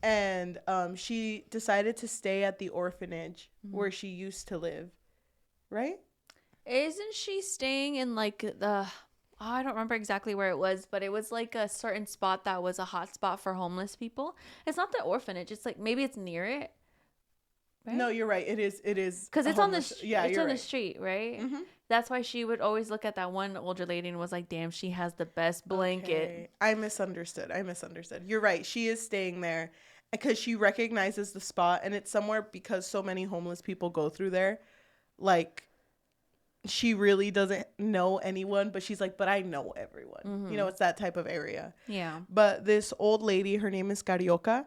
and she decided to stay at the orphanage where she used to live, right? Isn't she staying in like I don't remember exactly where it was, but it was like a certain spot that was a hot spot for homeless people. It's not the orphanage. It's like maybe it's near it. Right? No, you're right. It is because it's on the the street, right? That's why she would always look at that one older lady and was like, "Damn, she has the best blanket." Okay. I misunderstood. You're right. She is staying there because she recognizes the spot, and it's somewhere because so many homeless people go through there. Like, she really doesn't know anyone, but she's like, but I know everyone. Mm-hmm. You know, it's that type of area. Yeah. But this old lady, her name is Carioca.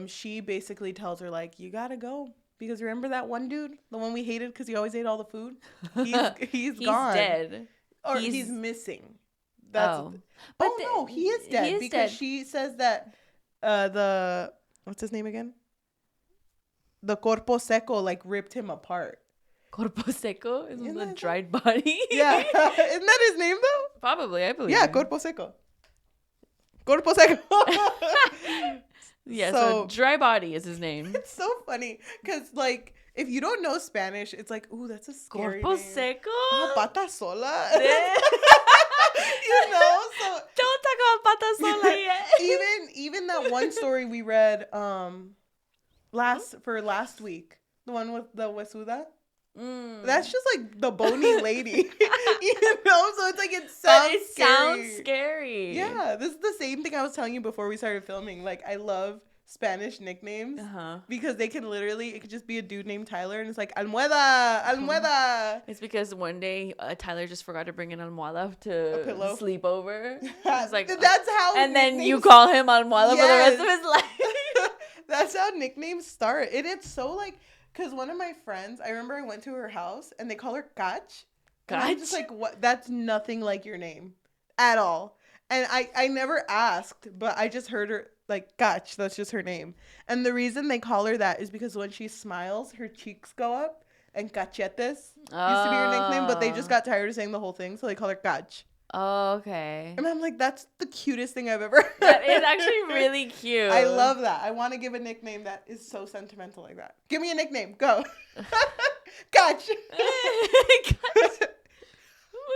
She basically tells her, like, you gotta go. Because remember that one dude? The one we hated because he always ate all the food? He's gone. He's dead. Or he's missing. But no, he is dead. He is because dead. she says that what's his name again? The Corpo Seco, like, ripped him apart. Corpo Seco? Isn't the dried body? Yeah. Isn't that his name, though? Probably, I believe. Yeah, Corpo Seco. Corpo Seco. Yeah, so dry body is his name. It's so funny because, like, if you don't know Spanish, it's like, ooh, that's a scary Corpo name. Seco? Oh, pata sola. You know? So don't talk about pata sola yet. even that one story we read last week, the one with the Wesuda. That's just like the bony lady, you know. So it's like it sounds scary. Yeah, this is the same thing I was telling you before we started filming. Like, I love Spanish nicknames because it could just be a dude named Tyler, and it's like almohada. It's because one day Tyler just forgot to bring an almohada to sleep over. It's like that's how. And then you call him almohada for the rest of his life. That's how nicknames start, and it's so like. Because one of my friends, I remember I went to her house and they call her Kach. And I'm just like, what? That's nothing like your name at all. And I never asked, but I just heard her like Kach. That's just her name. And the reason they call her that is because when she smiles, her cheeks go up. And cachetes used to be her nickname, but they just got tired of saying the whole thing. So they call her Kach. Oh, okay. And I'm like, that's the cutest thing I've ever heard. That is actually really cute. I love that. I want to give a nickname that is so sentimental like that. Give me a nickname. Go. Gotcha. I'm going to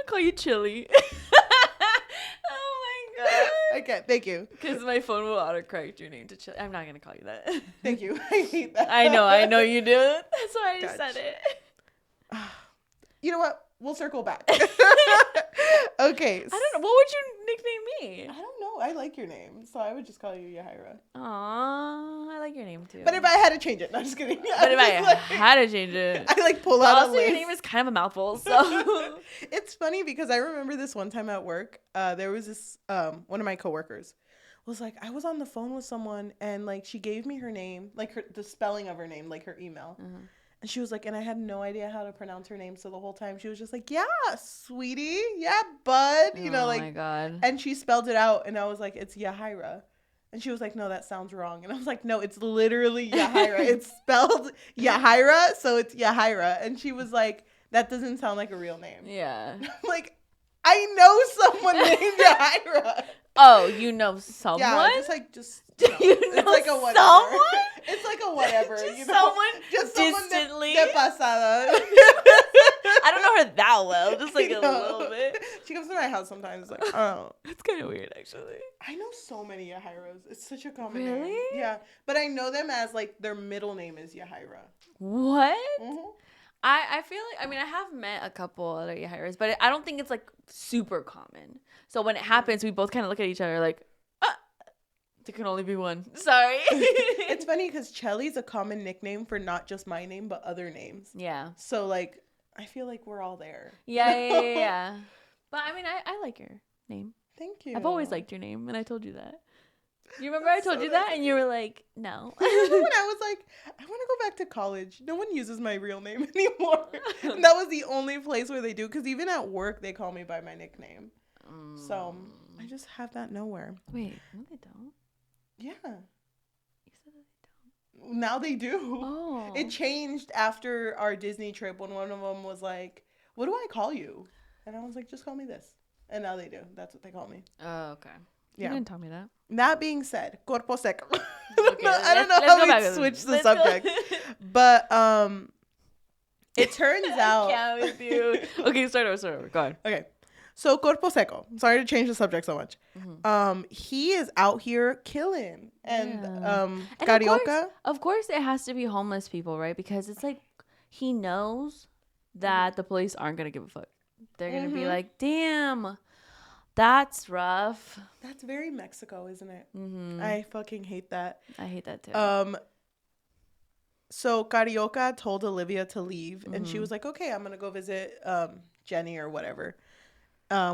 call you Chili. Oh, my God. Okay, thank you. Because my phone will autocorrect your name to Chili. I'm not going to call you that. Thank you. I hate that. I know you do. That's why I said it. You know what? We'll circle back. Okay. I don't know. What would you nickname me? I don't know. I like your name, so I would just call you Yahaira. Aww, I like your name too. But if I had to change it, no, I'm just kidding. But if I had to change it, I like pull out also, your name is kind of a mouthful, so. It's funny because I remember this one time at work. There was this one of my coworkers was like, I was on the phone with someone and like she gave me her name, like the spelling of her name, like her email. And she was like, and I had no idea how to pronounce her name. So the whole time she was just like, yeah, sweetie. Yeah, bud. You know, like. Oh, my God. And she spelled it out. And I was like, it's Yahaira. And she was like, no, that sounds wrong. And I was like, no, it's literally Yahaira. It's spelled Yahaira. So it's Yahaira. And she was like, that doesn't sound like a real name. Yeah. I'm like, I know someone named Yahaira. Oh, you know someone? Yeah, just you know it's like a whatever. Someone? It's like a whatever. Just you know? someone just distantly. De pasada. I don't know her that well, just like a little bit. She comes to my house sometimes. Like, oh, that's kind of weird, actually. I know so many Yahairas. It's such a common Really? name. Yeah, but I know them as like their middle name is Yahaira. What? Mm-hmm. I feel like, I mean, I have met a couple other Yahairas, but I don't think it's like super common. So when it happens, we both kind of look at each other like, there can only be one. Sorry. It's funny because Chelly's a common nickname for not just my name, but other names. Yeah. So like, I feel like we're all there. Yeah. But I mean, I like your name. Thank you. I've always liked your name, and I told you that. You remember I told you that, and you were like, no. When I was like, I want to go back to college. No one uses my real name anymore. And that was the only place where they do. Because even at work, they call me by my nickname. So I just have that nowhere. Wait, no, they don't. Yeah. You said that they don't. Now they do. Oh. It changed after our Disney trip when one of them was like, what do I call you? And I was like, just call me this. And now they do. That's what they call me. Oh, okay. Yeah. You didn't tell me that. That being said, Corpo Seco. Okay, I don't know how we switched the subject. But it turns out. I can't with you. Okay, start over. Go on. Okay. So Corpo Seco. Sorry to change the subject so much. He is out here killing. And Carioca. Of course it has to be homeless people, right? Because it's like he knows that the police aren't gonna give a fuck. They're gonna be like, damn, that's rough. That's very Mexico, isn't it? I fucking hate that. I hate that too. So Carioca told Olivia to leave, and she was like, okay, I'm going to go visit Jenny or whatever,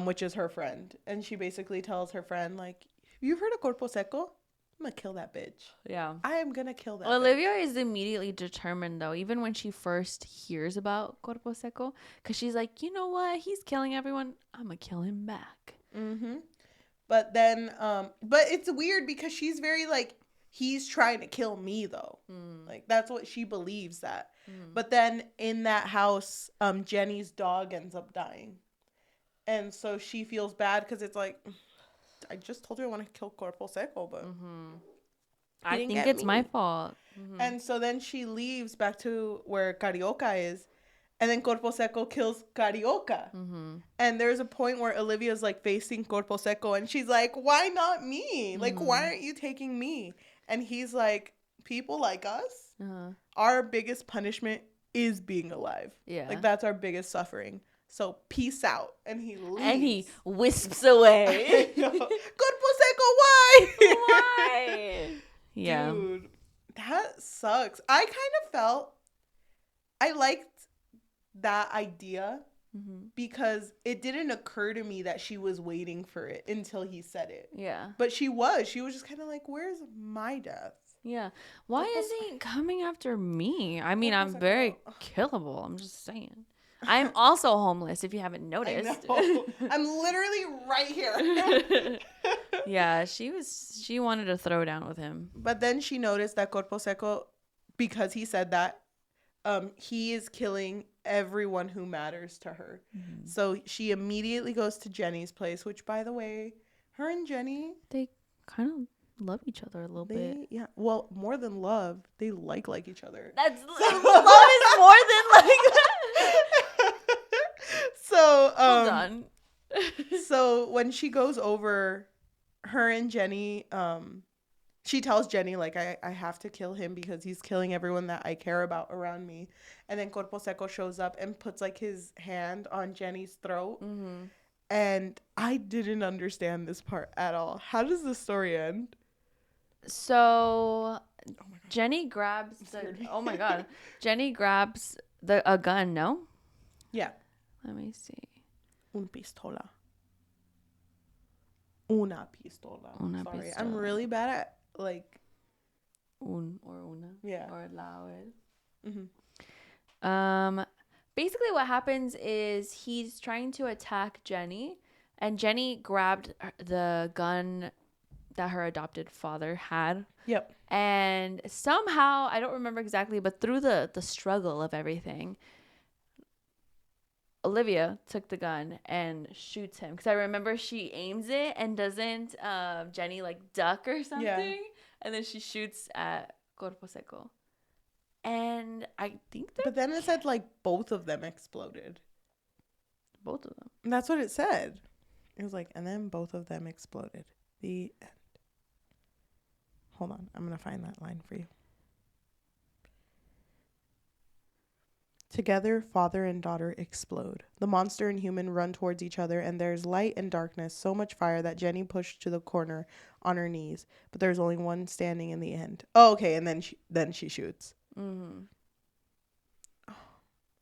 which is her friend. And she basically tells her friend, like, you've heard of Corpo Seco? I'm going to kill that bitch. Yeah. I am going to kill that Olivia bitch. is immediately determined, though, even when she first hears about Corpo Seco, because she's like, you know what? He's killing everyone. I'm going to kill him back. Mm-hmm. But then, but it's weird because she's very like, he's trying to kill me though. Like that's what she believes that. But then in that house, Jenny's dog ends up dying. And so she feels bad because it's like, I just told you I want to kill Corpo Seco, but I think it's my fault. And so then she leaves back to where Carioca is. And then Corpo Seco kills Carioca. And there's a point where Olivia's like facing Corpo Seco and she's like, why not me? Like, why aren't you taking me? And he's like, people like us, our biggest punishment is being alive. Yeah. Like, that's our biggest suffering. So peace out. And he leaves. And he wisps away. Corpo Seco, why? Why? Yeah. Dude, that sucks. I kind of felt, I liked that idea because it didn't occur to me that she was waiting for it until he said it. Yeah. But she was just kind of like, where's my death? Yeah. Why is he coming after me? I mean, I'm very killable. I'm just saying. I'm also homeless, if you haven't noticed. I'm literally right here. Yeah, she wanted to throw down with him. But then she noticed that Corpo Seco, because he said that, he is killing everyone who matters to her. So she immediately goes to Jenny's place, which, by the way, her and Jenny, they kind of love each other a little bit. Yeah. Well, more than love, they like each other. That's love is more than like So hold on. So when she goes over, her and Jenny, she tells Jenny, like, I have to kill him because he's killing everyone that I care about around me. And then Corpo Seco shows up and puts, like, his hand on Jenny's throat. And I didn't understand this part at all. How does the story end? So Jenny grabs oh my god. Jenny grabs a gun, no? Yeah. Let me see. Una pistola. Sorry. Pistola. I'm really bad at, like... Una. Yeah. Or la. Basically what happens is he's trying to attack Jenny, and Jenny grabbed the gun that her adopted father had. Yep. And somehow, I don't remember exactly, but through the struggle of everything, Olivia took the gun and shoots him. Because I remember she aims it and doesn't Jenny like duck or something. Yeah. And then she shoots at Corpo Seco. And I think but then it said like both of them exploded. Both of them. And that's what it said. It was like, and then both of them exploded. The end. Hold on. I'm going to find that line for you. Together, father and daughter explode. The monster and human run towards each other, and there's light and darkness, so much fire that Jenny pushed to the corner on her knees. But there's only one standing in the end. Oh, okay, and then she shoots. Mm-hmm.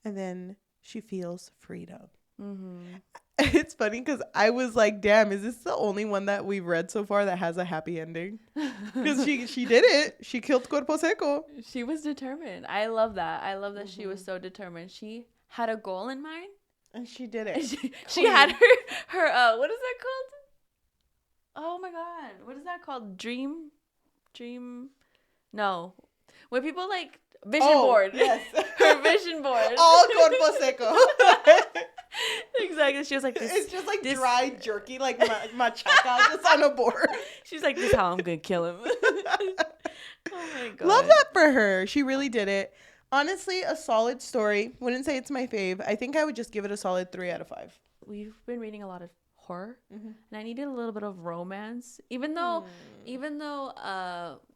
And then she feels freedom. Mm-hmm. It's funny because I was like, damn, is this the only one that we've read so far that has a happy ending? Because she did it. She killed Corpo Seco. She was determined. I love that. I love that she was so determined. She had a goal in mind. And she did it. She had her what is that called? Oh my god. What is that called? Dream? No. When people like vision board. Yes. Her vision board. All Corpo Seco. Exactly. She was like, it's just like dry jerky, like machaca, just on a board. She's like, this is how I'm gonna kill him. Oh my god. Love that for her. She really did it. Honestly, a solid story. Wouldn't say it's my fave. I think I would just give it a solid 3 out of 5. We've been reading a lot of horror, and I needed a little bit of romance. Even though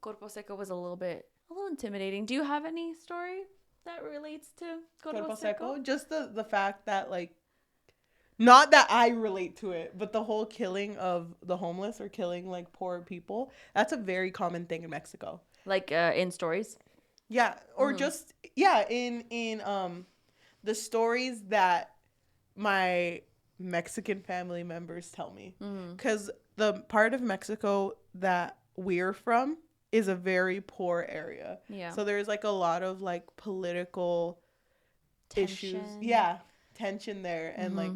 Corpo Seco was a little intimidating. Do you have any story that relates to Corpo Seco? Just the fact that, like, not that I relate to it, but the whole killing of the homeless or killing like poor people, that's a very common thing in Mexico. Like in stories? Yeah, or just in the stories that my Mexican family members tell me, because the part of Mexico that we're from is a very poor area. Yeah. So there's like a lot of like political Tension. issues. Yeah, tension there, and like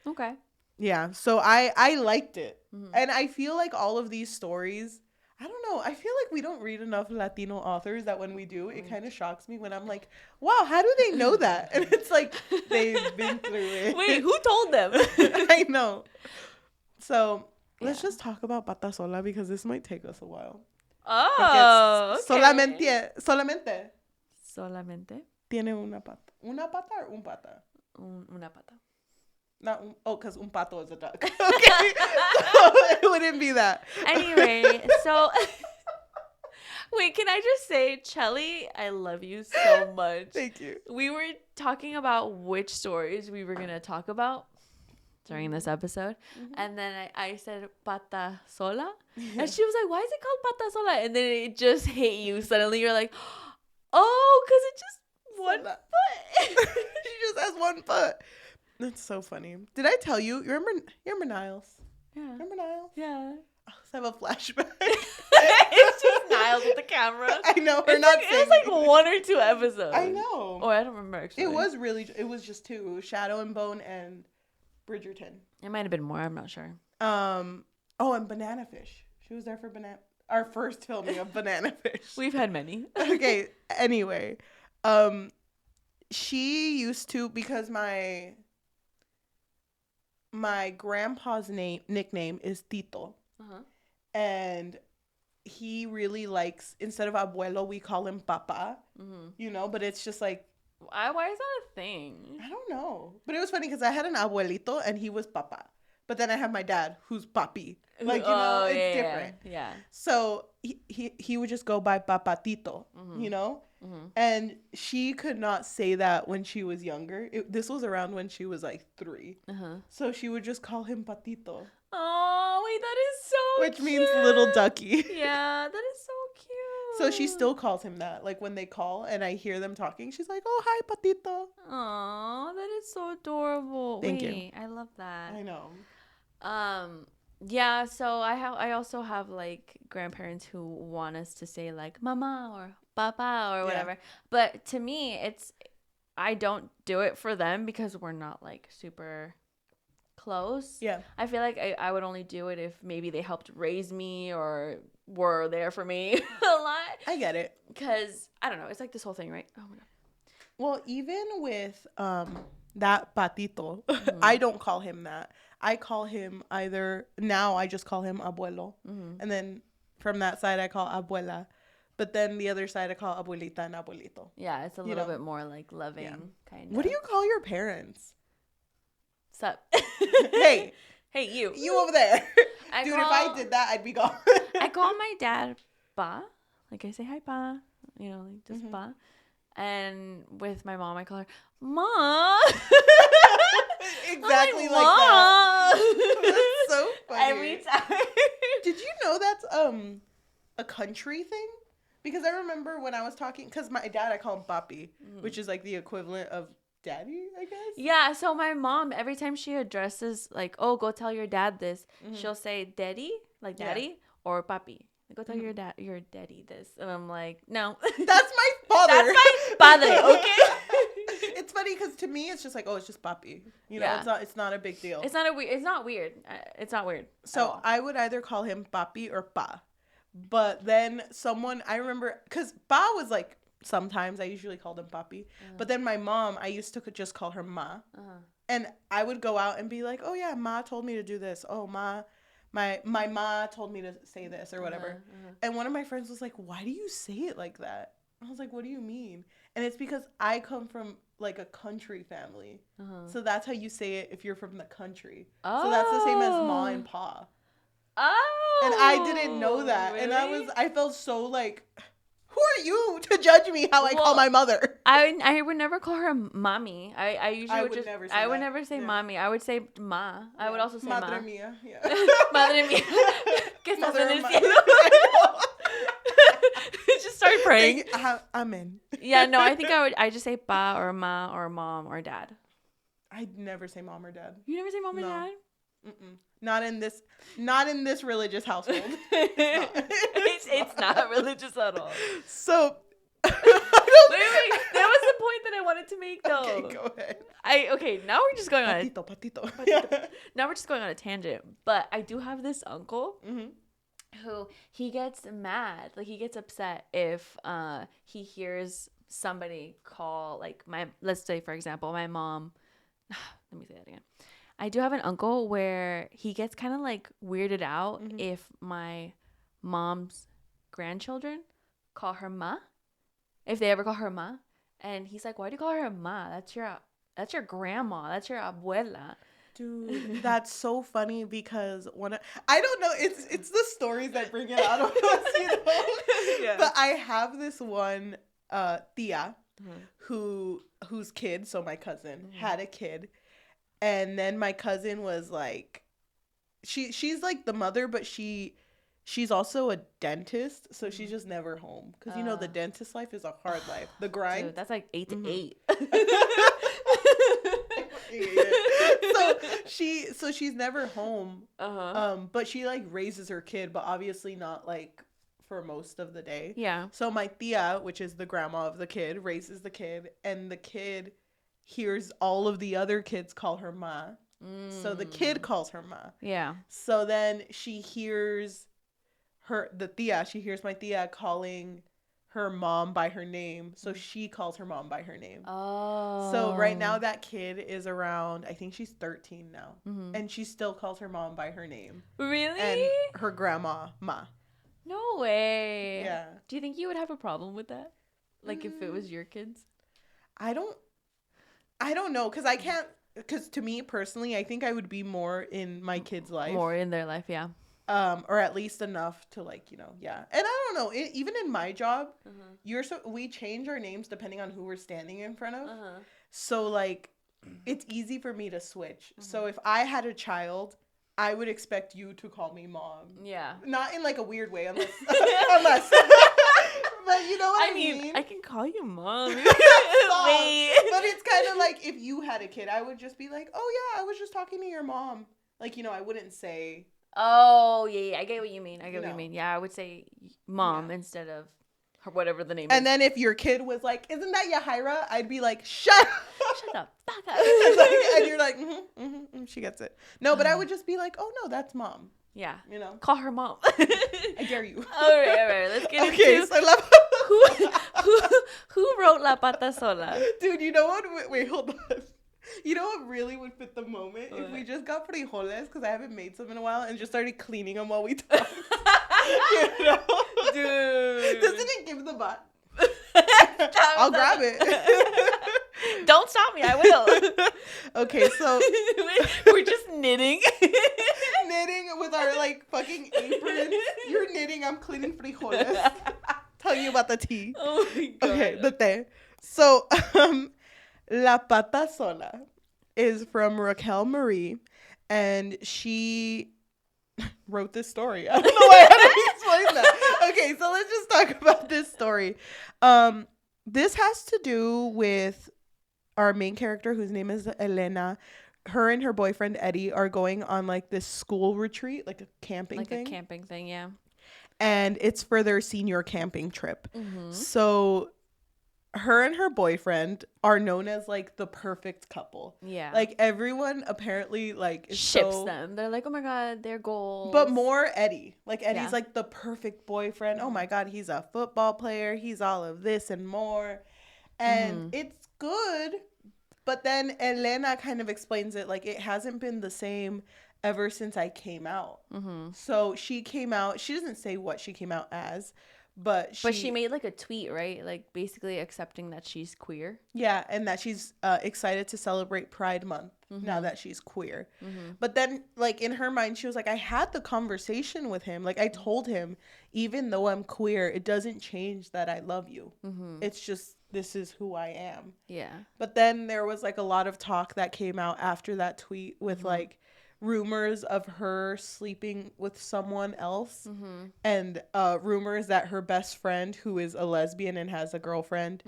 Okay. Yeah, so I liked it, and I feel like all of these stories. I don't know. I feel like we don't read enough Latino authors that when we do, it kind of shocks me when I'm like, wow, how do they know that? And it's like, they've been through it. Wait, who told them? I know. So let's just talk about Pata Sola because this might take us a while. Oh, okay. Solamente tiene una pata. Una pata or un pata? Una pata. Not because un pato is a duck. Okay. So it wouldn't be that. Anyway, so wait, can I just say, Chelly, I love you so much. Thank you. We were talking about which stories we were going to talk about during this episode. And then I said pata sola. And she was like, why is it called pata sola? And then it just hit you. Suddenly you're like, oh, because it just one foot. She just has one foot. That's so funny. Did I tell you? You remember Niles? Yeah. Remember Niles? Yeah. I have a flashback. It's just Niles with the camera. I know. It was like 1 or 2 episodes. I know. Oh, I don't remember actually. It was just 2. It was Shadow and Bone and Bridgerton. It might have been more. I'm not sure. And Banana Fish. She was there for our first filming of Banana Fish. We've had many. Okay. Anyway, she used to, because my grandpa's nickname is Tito. And he really likes, instead of abuelo, we call him papa. But it's just like, why is that a thing? I don't know. But it was funny because I had an abuelito and he was papa. But then I have my dad who's papi. Like, it's different. Yeah. So he would just go by papatito, And she could not say that when she was younger. This was around when she was like 3. So she would just call him patito. Oh, wait, that is so Which cute. means little ducky. Yeah, that is so cute. So she still calls him that. Like when they call and I hear them talking, she's like, oh, hi, patito. Oh, that is so adorable. Thank you. I love that. I know. Yeah, so I also have like grandparents who want us to say like mama or papa or whatever. But to me, I don't do it for them because we're not like super close. Yeah. I feel like I would only do it if maybe they helped raise me or were there for me a lot. I get it. Because, I don't know, it's like this whole thing, right? Oh my God. Well, even with that patito, I don't call him that. I call him now I just call him abuelo. And then from that side I call abuela. But then the other side I call abuelita and abuelito. Yeah, it's a little bit more like loving kind of. What do you call your parents? Sup? Hey. Hey, you. You over there. Dude, if I did that, I'd be gone. I call my dad Pa. Like I say, hi, Pa. Like just Pa. And with my mom, I call her Ma. Exactly like Ma. that. That's so funny. Every time. Did you know that's a country thing? Because I remember when I was talking, because my dad, I call him Papi, which is like the equivalent of daddy, I guess. Yeah, so my mom, every time she addresses, like, oh, go tell your dad this, she'll say daddy, like daddy, or papi. Go tell your daddy this. And I'm like, no. That's my father. That's my padre, okay? It's funny because to me, it's just like, oh, it's just papi. It's not a big deal. It's not weird. It's not weird. So I would either call him papi or pa. But then I remember, because pa was like, sometimes I usually called him papi. But then my mom, I used to just call her ma. And I would go out and be like, oh yeah, ma told me to do this. Oh, my ma told me to say this or whatever. And one of my friends was like, why do you say it like that? I was like, what do you mean? And it's because I come from like a country family. So that's how you say it if you're from the country. So that's the same as ma and pa. Oh. And I didn't know that. Really? And I felt so like, who are you to judge me how I call my mother? I would never call her mommy. I usually would never say mommy. I would say ma. I would also say Madre ma. mía. Yeah. Madre mía. ¿Qué estás en el cielo? Just start praying. Like, amen. Yeah, no, I think I just say pa or ma or mom or dad. I'd never say mom or dad. You never say mom or dad? Mm-mm. Not in this religious household. It's not religious at all. So wait, that was the point that I wanted to make, though. Okay, go ahead. Now we're just going Patito. now we're just going on a tangent. But I do have this uncle who he gets mad, like he gets upset if he hears somebody call, like, let's say for example my mom. Let me say that again. I do have an uncle where he gets kind of like weirded out if my mom's grandchildren call her ma, if they ever call her ma, and he's like, why do you call her ma? That's your grandma, that's your abuela. Dude, that's so funny because I don't know, it's the stories that bring it out of us, you know. Yeah. But I have this one tia whose kid, so my cousin had a kid, and then my cousin was like, she's like the mother, but she's also a dentist, so she's just never home because you know the dentist life is a hard life. The grind. Dude, that's like 8 to 8. So she's never home. But she like raises her kid, but obviously not like for most of the day. Yeah. So my tia, which is the grandma of the kid, raises the kid, and the kid hears all of the other kids call her ma. So the kid calls her ma. Yeah. So then she hears she hears my tia calling her mom by her name. So she calls her mom by her name. Oh. So right now that kid is around, I think she's 13 now. And she still calls her mom by her name. Really? And her grandma, ma. No way. Yeah. Do you think you would have a problem with that? Like if it was your kids? I don't know, because to me personally, I think I would be more in my kid's life. More in their life, yeah. Or at least enough to like, you know, yeah. And I don't know, even in my job, we change our names depending on who we're standing in front of. So like, it's easy for me to switch. So if I had a child, I would expect you to call me mom. Yeah. Not in like a weird way, unless but you know what I mean? I can call you mom. Wait. But it's kind of like if you had a kid, I would just be like, oh yeah, I was just talking to your mom. Like, you know, I wouldn't say. Oh, yeah, I get what you mean. Yeah, I would say mom instead of whatever the name is. And then if your kid was like, isn't that Yahaira? I'd be like, shut the fuck up. and you're like, she gets it. No, but I would just be like, oh no, that's mom. Yeah. You know? Call her mom. I dare you. All right. Let's get into so I love who wrote La Pata Sola? Dude, you know what? Wait, hold on. You know what really would fit the moment? What? If we just got frijoles, because I haven't made some in a while, and just started cleaning them while we talk. You know? Dude. Doesn't it give the butt? I'll grab it. Don't stop me. I will. Okay, so we're just knitting. Knitting with our like fucking aprons. You're knitting, I'm cleaning frijoles. Telling you about the tea. Oh my god. Okay, the té. So, La Pata Sola is from Raquel Marie, and she wrote this story. I don't know why I had to explain that. Okay, so let's just talk about this story. This has to do with our main character, whose name is Elena. Her and her boyfriend Eddie are going on like this school retreat, like a camping thing. Like a camping thing, yeah. And it's for their senior camping trip. So her and her boyfriend are known as like the perfect couple. Yeah. Like everyone apparently like ships them. They're like, oh my god, they're goals. But more Eddie. Like Eddie's like the perfect boyfriend. Oh my god, he's a football player. He's all of this and more. And it's good. But then Elena kind of explains it like it hasn't been the same ever since I came out. So she came out. She doesn't say what she came out as. But she made like a tweet, right? Like basically accepting that she's queer. Yeah, and that she's excited to celebrate Pride Month now that she's queer. But then like in her mind, she was like, I had the conversation with him. Like I told him, even though I'm queer, it doesn't change that I love you. It's just, this is who I am. Yeah. But then there was like a lot of talk that came out after that tweet with like rumors of her sleeping with someone else, and rumors that her best friend, who is a lesbian and has a girlfriend,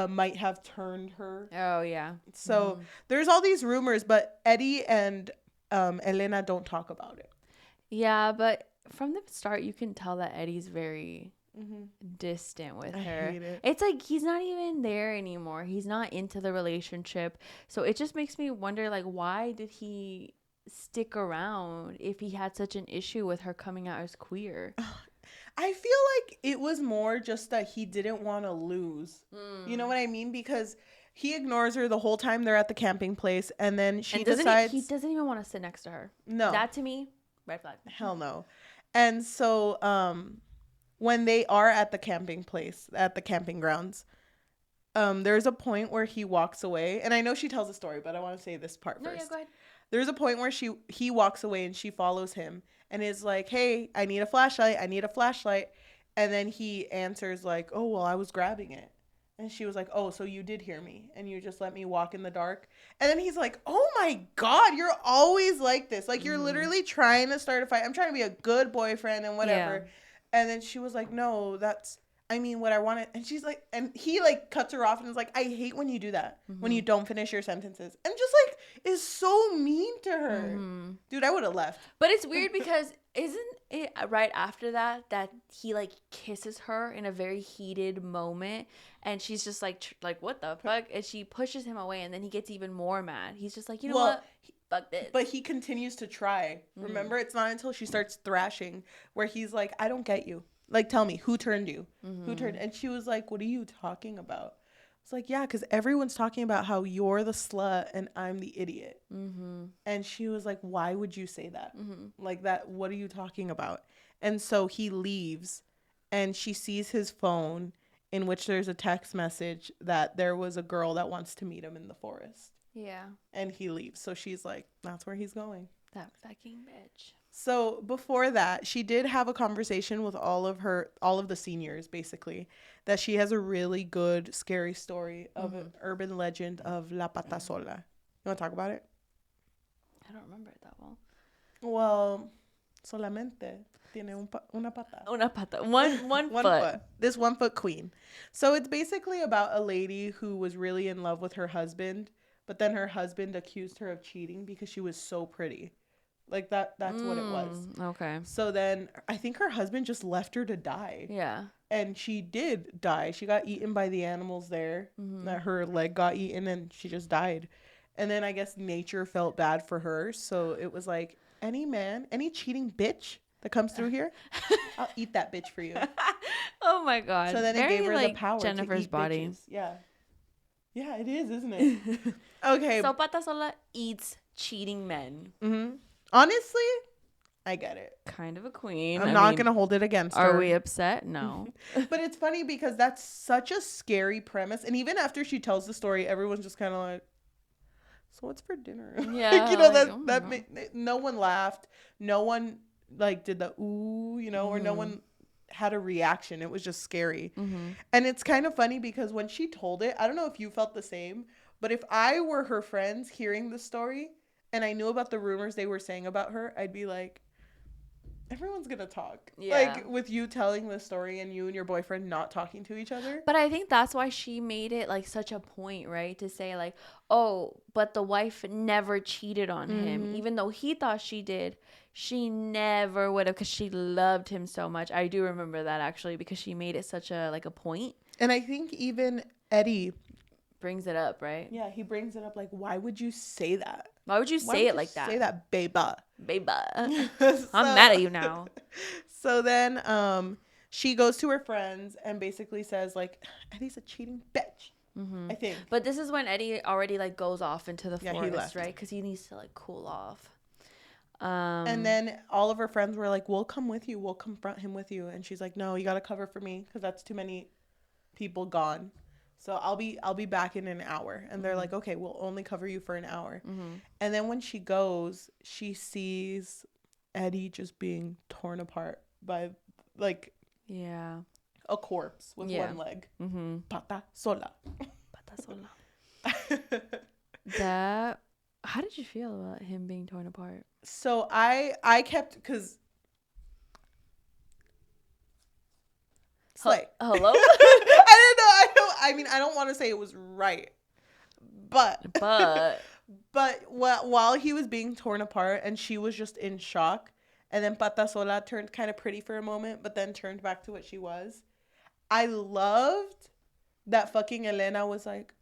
might have turned her. Oh, yeah. So there's all these rumors, but Eddie and Elena don't talk about it. Yeah, but from the start, you can tell that Eddie's very distant with her. I hate it. It's like he's not even there anymore. He's not into the relationship. So it just makes me wonder, like, why did he stick around if he had such an issue with her coming out as queer? I feel like it was more just that he didn't want to lose. You know what I mean? Because he ignores her the whole time they're at the camping place, and then she decides he doesn't even want to sit next to her. No. That to me, red flag. Hell no. And so when they are at the camping place, at the camping grounds, there's a point where he walks away, and I know she tells a story, but I want to say this part first. Yeah, go ahead. There's a point where he walks away and she follows him and is like, "Hey, I need a flashlight. I need a flashlight." And then he answers like, "Oh, well, I was grabbing it." And she was like, "Oh, so you did hear me and you just let me walk in the dark?" And then he's like, "Oh my God, you're always like this. Like you're literally trying to start a fight. I'm trying to be a good boyfriend and whatever." Yeah. And then she was like, "No, that's, I mean, what I wanted." And she's like, and he like cuts her off and is like, "I hate when you do that, when you don't finish your sentences." And just like is so mean to her. Dude, I would have left. But it's weird because isn't it right after that he like kisses her in a very heated moment, and she's just like what the fuck, and she pushes him away, and then he gets even more mad. He's just like, you know what? Fuck this. But he continues to try. Remember, it's not until she starts thrashing where he's like, "I don't get you. Like, tell me, who turned you? Who turned?" And she was like, "What are you talking about?" It's like, "Yeah, because everyone's talking about how you're the slut and I'm the idiot." And she was like, "Why would you say that? Like that, what are you talking about?" And so he leaves and she sees his phone in which there's a text message that there was a girl that wants to meet him in the forest. Yeah. And he leaves. So she's like, that's where he's going. That fucking bitch. So before that, she did have a conversation with all of the seniors, basically, that she has a really good, scary story of an urban legend of La Pata Sola. You want to talk about it? I don't remember it that well. Well, solamente tiene una pata. Una pata. One foot. This 1 foot queen. So it's basically about a lady who was really in love with her husband, but then her husband accused her of cheating because she was so pretty. Like that's what it was. Okay. So then I think her husband just left her to die. Yeah. And she did die. She got eaten by the animals there. Her leg got eaten and she just died. And then I guess nature felt bad for her. So it was like, any man, any cheating bitch that comes through here, I'll eat that bitch for you. Oh my God. So then it gave her the power Jennifer's to eat body. bitches. Yeah. Yeah, it is, isn't it? Okay. So Pata Sola eats cheating men. Honestly, I get it. Kind of a queen. I'm not going to hold it against her. Are we upset? No. But it's funny because that's such a scary premise. And even after she tells the story, everyone's just kind of like, so what's for dinner? Yeah. No one laughed. No one like did the ooh, or no one had a reaction. It was just scary. And it's kind of funny because when she told it, I don't know if you felt the same, but if I were her friends hearing the story and I knew about the rumors they were saying about her, I'd be like, everyone's gonna talk. Yeah. Like with you telling the story and you and your boyfriend not talking to each other. But I think that's why she made it like such a point, right? To say like, oh, but the wife never cheated on him. Even though he thought she did, she never would have, because she loved him so much. I do remember that actually, because she made it such a like a point. And I think even Eddie brings it up, right? Yeah, he brings it up like, why would you say that? Why would you say it like that? Say that, beba. I'm mad at you now. So then she goes to her friends and basically says like, Eddie's a cheating bitch. I think. But this is when Eddie already like goes off into the forest, right? Because he needs to like cool off. And then all of her friends were like, we'll come with you. We'll confront him with you. And she's like, no, you got to cover for me because that's too many people gone. So I'll be back in an hour. And they're like, okay, we'll only cover you for an hour. And then when she goes, she sees Eddie just being torn apart by like a corpse with one leg. Pata sola. Pata sola. That How did you feel about him being torn apart? So I kept, because slay. Hello? I don't want to say it was right, but while he was being torn apart and she was just in shock, and then Patasola turned kind of pretty for a moment, but then turned back to what she was. I loved that fucking Elena was like,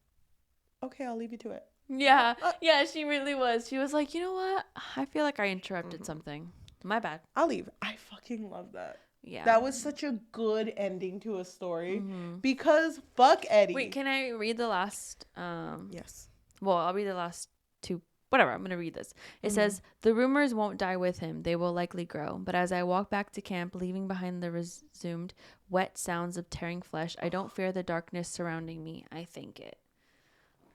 okay, I'll leave you to it. Yeah. Yeah, she really was. She was like, you know what? I feel like I interrupted something. My bad. I'll leave. I fucking love that. Yeah. That was such a good ending to a story because fuck Eddie. Wait, can I read the last? Yes. Well, I'll read the last two. Whatever, I'm going to read this. It says, the rumors won't die with him. They will likely grow. But as I walk back to camp, leaving behind the resumed wet sounds of tearing flesh, I don't fear the darkness surrounding me. I thank it.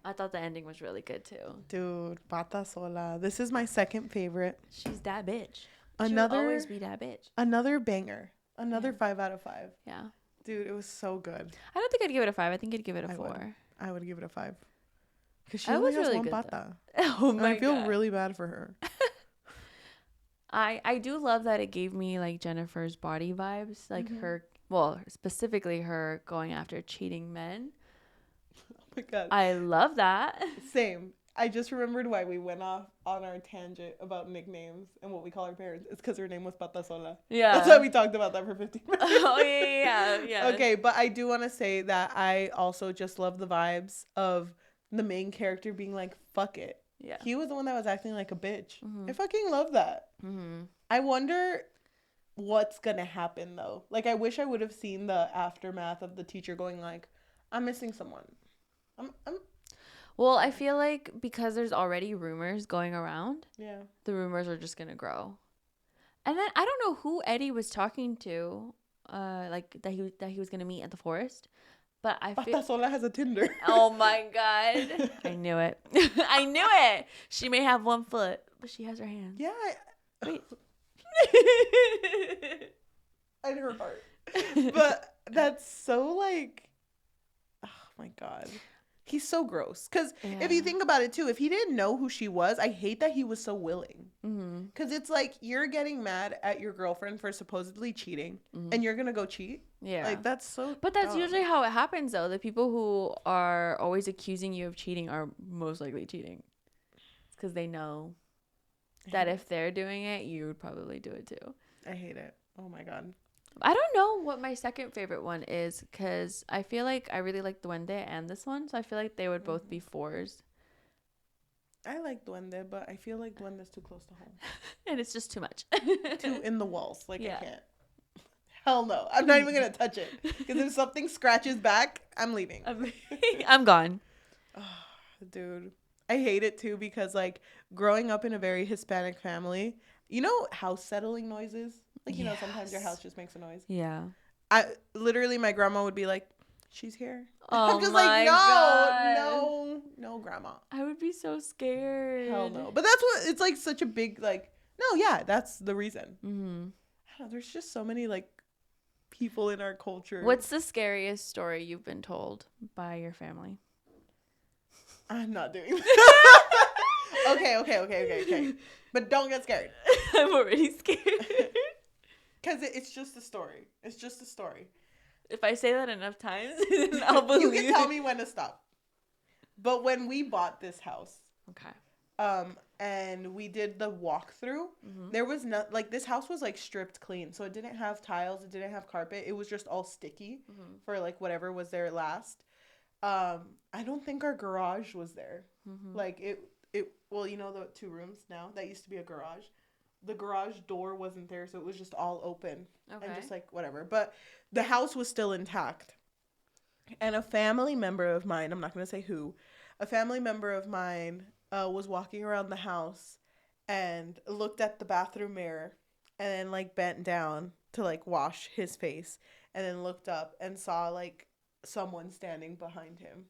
I thought the ending was really good, too. Dude, Pata Sola. This is my second favorite. She's that bitch. She'll always be that bitch. Another banger. Another 5 out of 5. Yeah. Dude, it was so good. I don't think I'd give it a 5. I think I'd give it a 4. I would give it a 5. Because she I only was has really one good, pata. Oh my God. I feel God. really bad for her. I do love that it gave me like Jennifer's body vibes. Like her, well, specifically her going after cheating men. Oh my God. I love that. Same. I just remembered why we went off on our tangent about nicknames and what we call our parents. It's because her name was Pata Sola. Yeah. That's why we talked about that for 15 minutes. Oh, yeah. Okay, but I do want to say that I also just love the vibes of the main character being like, fuck it. Yeah. He was the one that was acting like a bitch. I fucking love that. I wonder what's going to happen, though. Like, I wish I would have seen the aftermath of the teacher going like, I'm missing someone. Well, I feel like because there's already rumors going around, the rumors are just gonna grow. And then I don't know who Eddie was talking to, like that he was gonna meet at the forest, but I feel Patasola has a Tinder. Oh my God, I knew it. I knew it. She may have one foot, but she has her hands. Yeah. Wait. And her heart. But that's so like, oh my God. He's so gross. Because if you think about it, too, if he didn't know who she was, I hate that he was so willing. Because it's like you're getting mad at your girlfriend for supposedly cheating, and you're going to go cheat? Yeah. Like, that's so But that's dumb. usually how it happens, though. The people who are always accusing you of cheating are most likely cheating. It's because they know that if they're doing it, you would probably do it, too. I hate it. Oh, my God. I don't know what my second favorite one is because I feel like I really like Duende and this one, so I feel like they would both be 4s. I like Duende, but I feel like Duende's too close to home. And it's just too much. Too in the walls. Like, I can't. Hell no. I'm not even going to touch it. Because if something scratches back, I'm leaving. I'm gone. Oh, dude. I hate it, too, because, like, growing up in a very Hispanic family, you know house settling noises? Like, you know, sometimes your house just makes a noise. Yeah. Literally, my grandma would be like, she's here. Oh, I'm just my like, God. no, grandma. I would be so scared. Hell no. But that's what, it's like such a big, like, no, yeah, that's the reason. I don't know, there's just so many, like, people in our culture. What's the scariest story you've been told by your family? I'm not doing that. Okay. But don't get scared. I'm already scared. Because it's just a story. It's just a story. If I say that enough times, then I'll believe you can tell me when to stop. But when we bought this house, and we did the walkthrough, there was not, like, this house was like stripped clean, so it didn't have tiles, it didn't have carpet, it was just all sticky for like whatever was there last. I don't think our garage was there. Like it. Well, you know the 2 rooms now that used to be a garage. The garage door wasn't there, so it was just all open and just like whatever. But the house was still intact. And a family member of mine, I'm not going to say who, a family member of mine was walking around the house and looked at the bathroom mirror and then like bent down to like wash his face and then looked up and saw like someone standing behind him.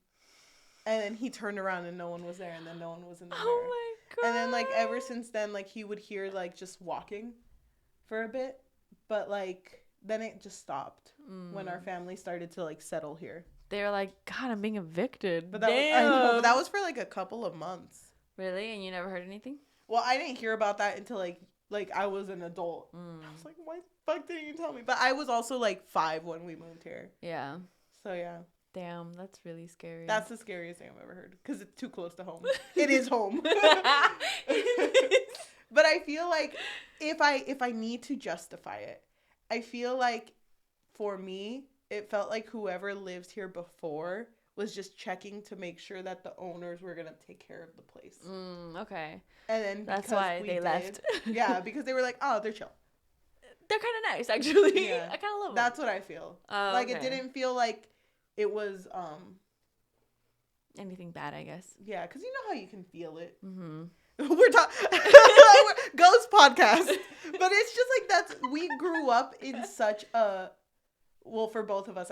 And then he turned around and no one was there, and then no one was in the mirror. Oh my God. And then like ever since then, like he would hear like just walking for a bit, but like then it just stopped when our family started to like settle here. They were like, God, I'm being evicted. But that was, I know, but that was for like a couple of months. Really? And you never heard anything? Well, I didn't hear about that until like I was an adult. I was like, why the fuck didn't you tell me? But I was also like 5 when we moved here. Yeah. So yeah. Damn, that's really scary. That's the scariest thing I've ever heard because it's too close to home. It is home. But I feel like if I need to justify it, I feel like for me, it felt like whoever lived here before was just checking to make sure that the owners were gonna take care of the place. Okay. And then that's why they left. Yeah, because they were like, oh, they're chill. They're kind of nice, actually. Yeah. I kind of love them. That's what I feel. Like, it didn't feel like it was anything bad, I guess. Yeah, because you know how you can feel it. Mm-hmm. We're talking ghost podcast, but it's just like we grew up in such a, well, for both of us,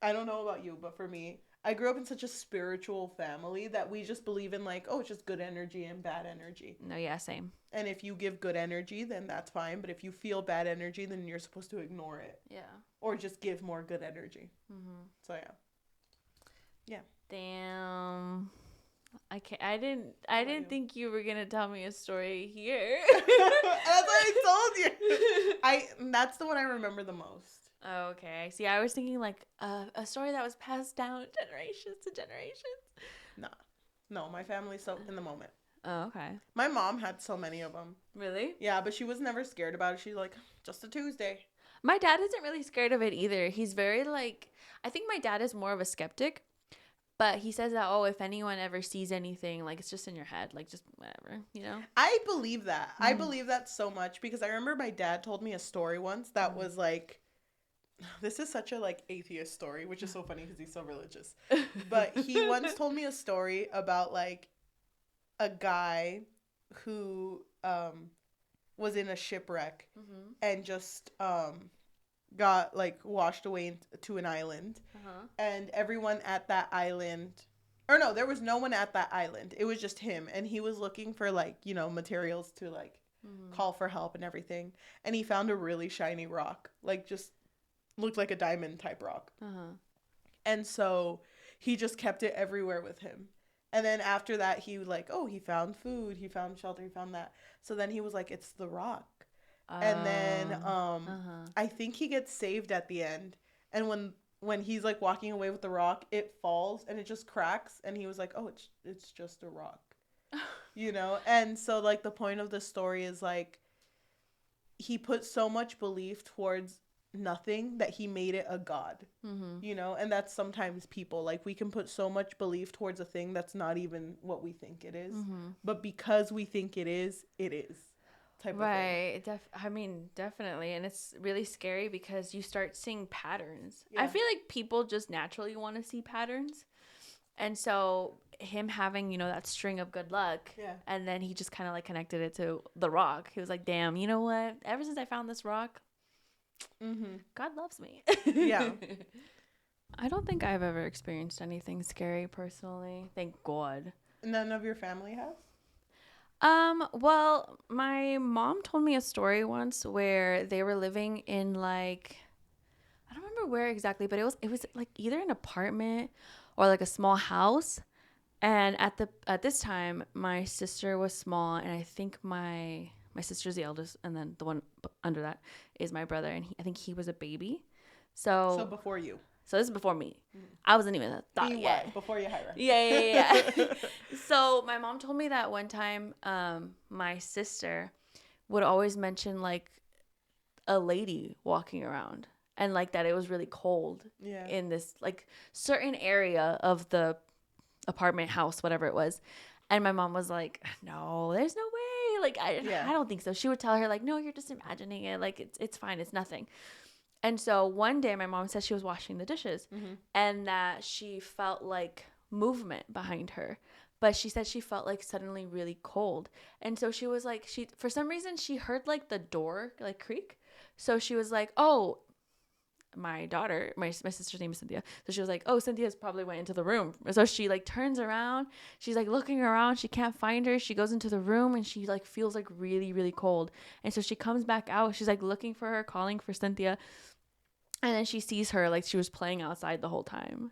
I don't know about you, but for me, I grew up in such a spiritual family that we just believe in like, oh, it's just good energy and bad energy. No, yeah, same. And if you give good energy, then that's fine. But if you feel bad energy, then you're supposed to ignore it. Yeah. Or just give more good energy. Mm-hmm. So yeah. Yeah. Damn. I didn't think you were gonna tell me a story here. That's what I told you. That's the one I remember the most. Oh, okay. See, I was thinking like a story that was passed down generations to generations. No, my family's so in the moment. Oh, okay. My mom had so many of them. Really? Yeah, but she was never scared about it. She's like, just a Tuesday. My dad isn't really scared of it either. He's very like, I think my dad is more of a skeptic. But he says that, oh, if anyone ever sees anything, like, it's just in your head. Like, just whatever, you know? I believe that. I believe that so much because I remember my dad told me a story once that was like, this is such a, like, atheist story, which is so funny because he's so religious. But he once told me a story about, like, a guy who was in a shipwreck and just got like washed away to an island, and everyone at that island, or no, there was no one at that island, it was just him, and he was looking for like, you know, materials to like call for help and everything, and he found a really shiny rock, like just looked like a diamond type rock, and so he just kept it everywhere with him. And then after that he like, oh, he found food, he found shelter, he found that, so then he was like, it's the rock. And then I think he gets saved at the end. And when he's like walking away with the rock, it falls and it just cracks. And he was like, oh, it's just a rock, you know? And so like the point of the story is like he put so much belief towards nothing that he made it a god, you know? And that's sometimes people, like we can put so much belief towards a thing that's not even what we think it is. But because we think it is. Type right. Of thing. I mean, definitely. And it's really scary because you start seeing patterns. Yeah. I feel like people just naturally want to see patterns. And so him having, you know, that string of good luck. Yeah. And then he just kind of like connected it to the rock. He was like, damn, you know what? Ever since I found this rock, God loves me. Yeah. I don't think I've ever experienced anything scary personally. Thank God. None of your family has? Well, my mom told me a story once where they were living in like, I don't remember where exactly, but it was like either an apartment or like a small house. And at this time, my sister was small, and I think my sister's the eldest, and then the one under that is my brother, and I think he was a baby. So before you. So this is before me. I wasn't even a thought yet. Before you hire. Yeah. So my mom told me that one time my sister would always mention like a lady walking around, and like that it was really cold in this like certain area of the apartment house, whatever it was. And my mom was like, no, there's no way. Like, I don't think so. She would tell her like, no, you're just imagining it. Like, it's fine. It's nothing. And so one day my mom said she was washing the dishes and that she felt like movement behind her, but she said she felt like suddenly really cold. And so she was like, for some reason she heard like the door like creak. So she was like, oh, my daughter, my sister's name is Cynthia. So she was like, oh, Cynthia's probably went into the room. So she like turns around. She's like looking around. She can't find her. She goes into the room and she like feels like really, really cold. And so she comes back out. She's like looking for her, calling for Cynthia. And then she sees her like she was playing outside the whole time.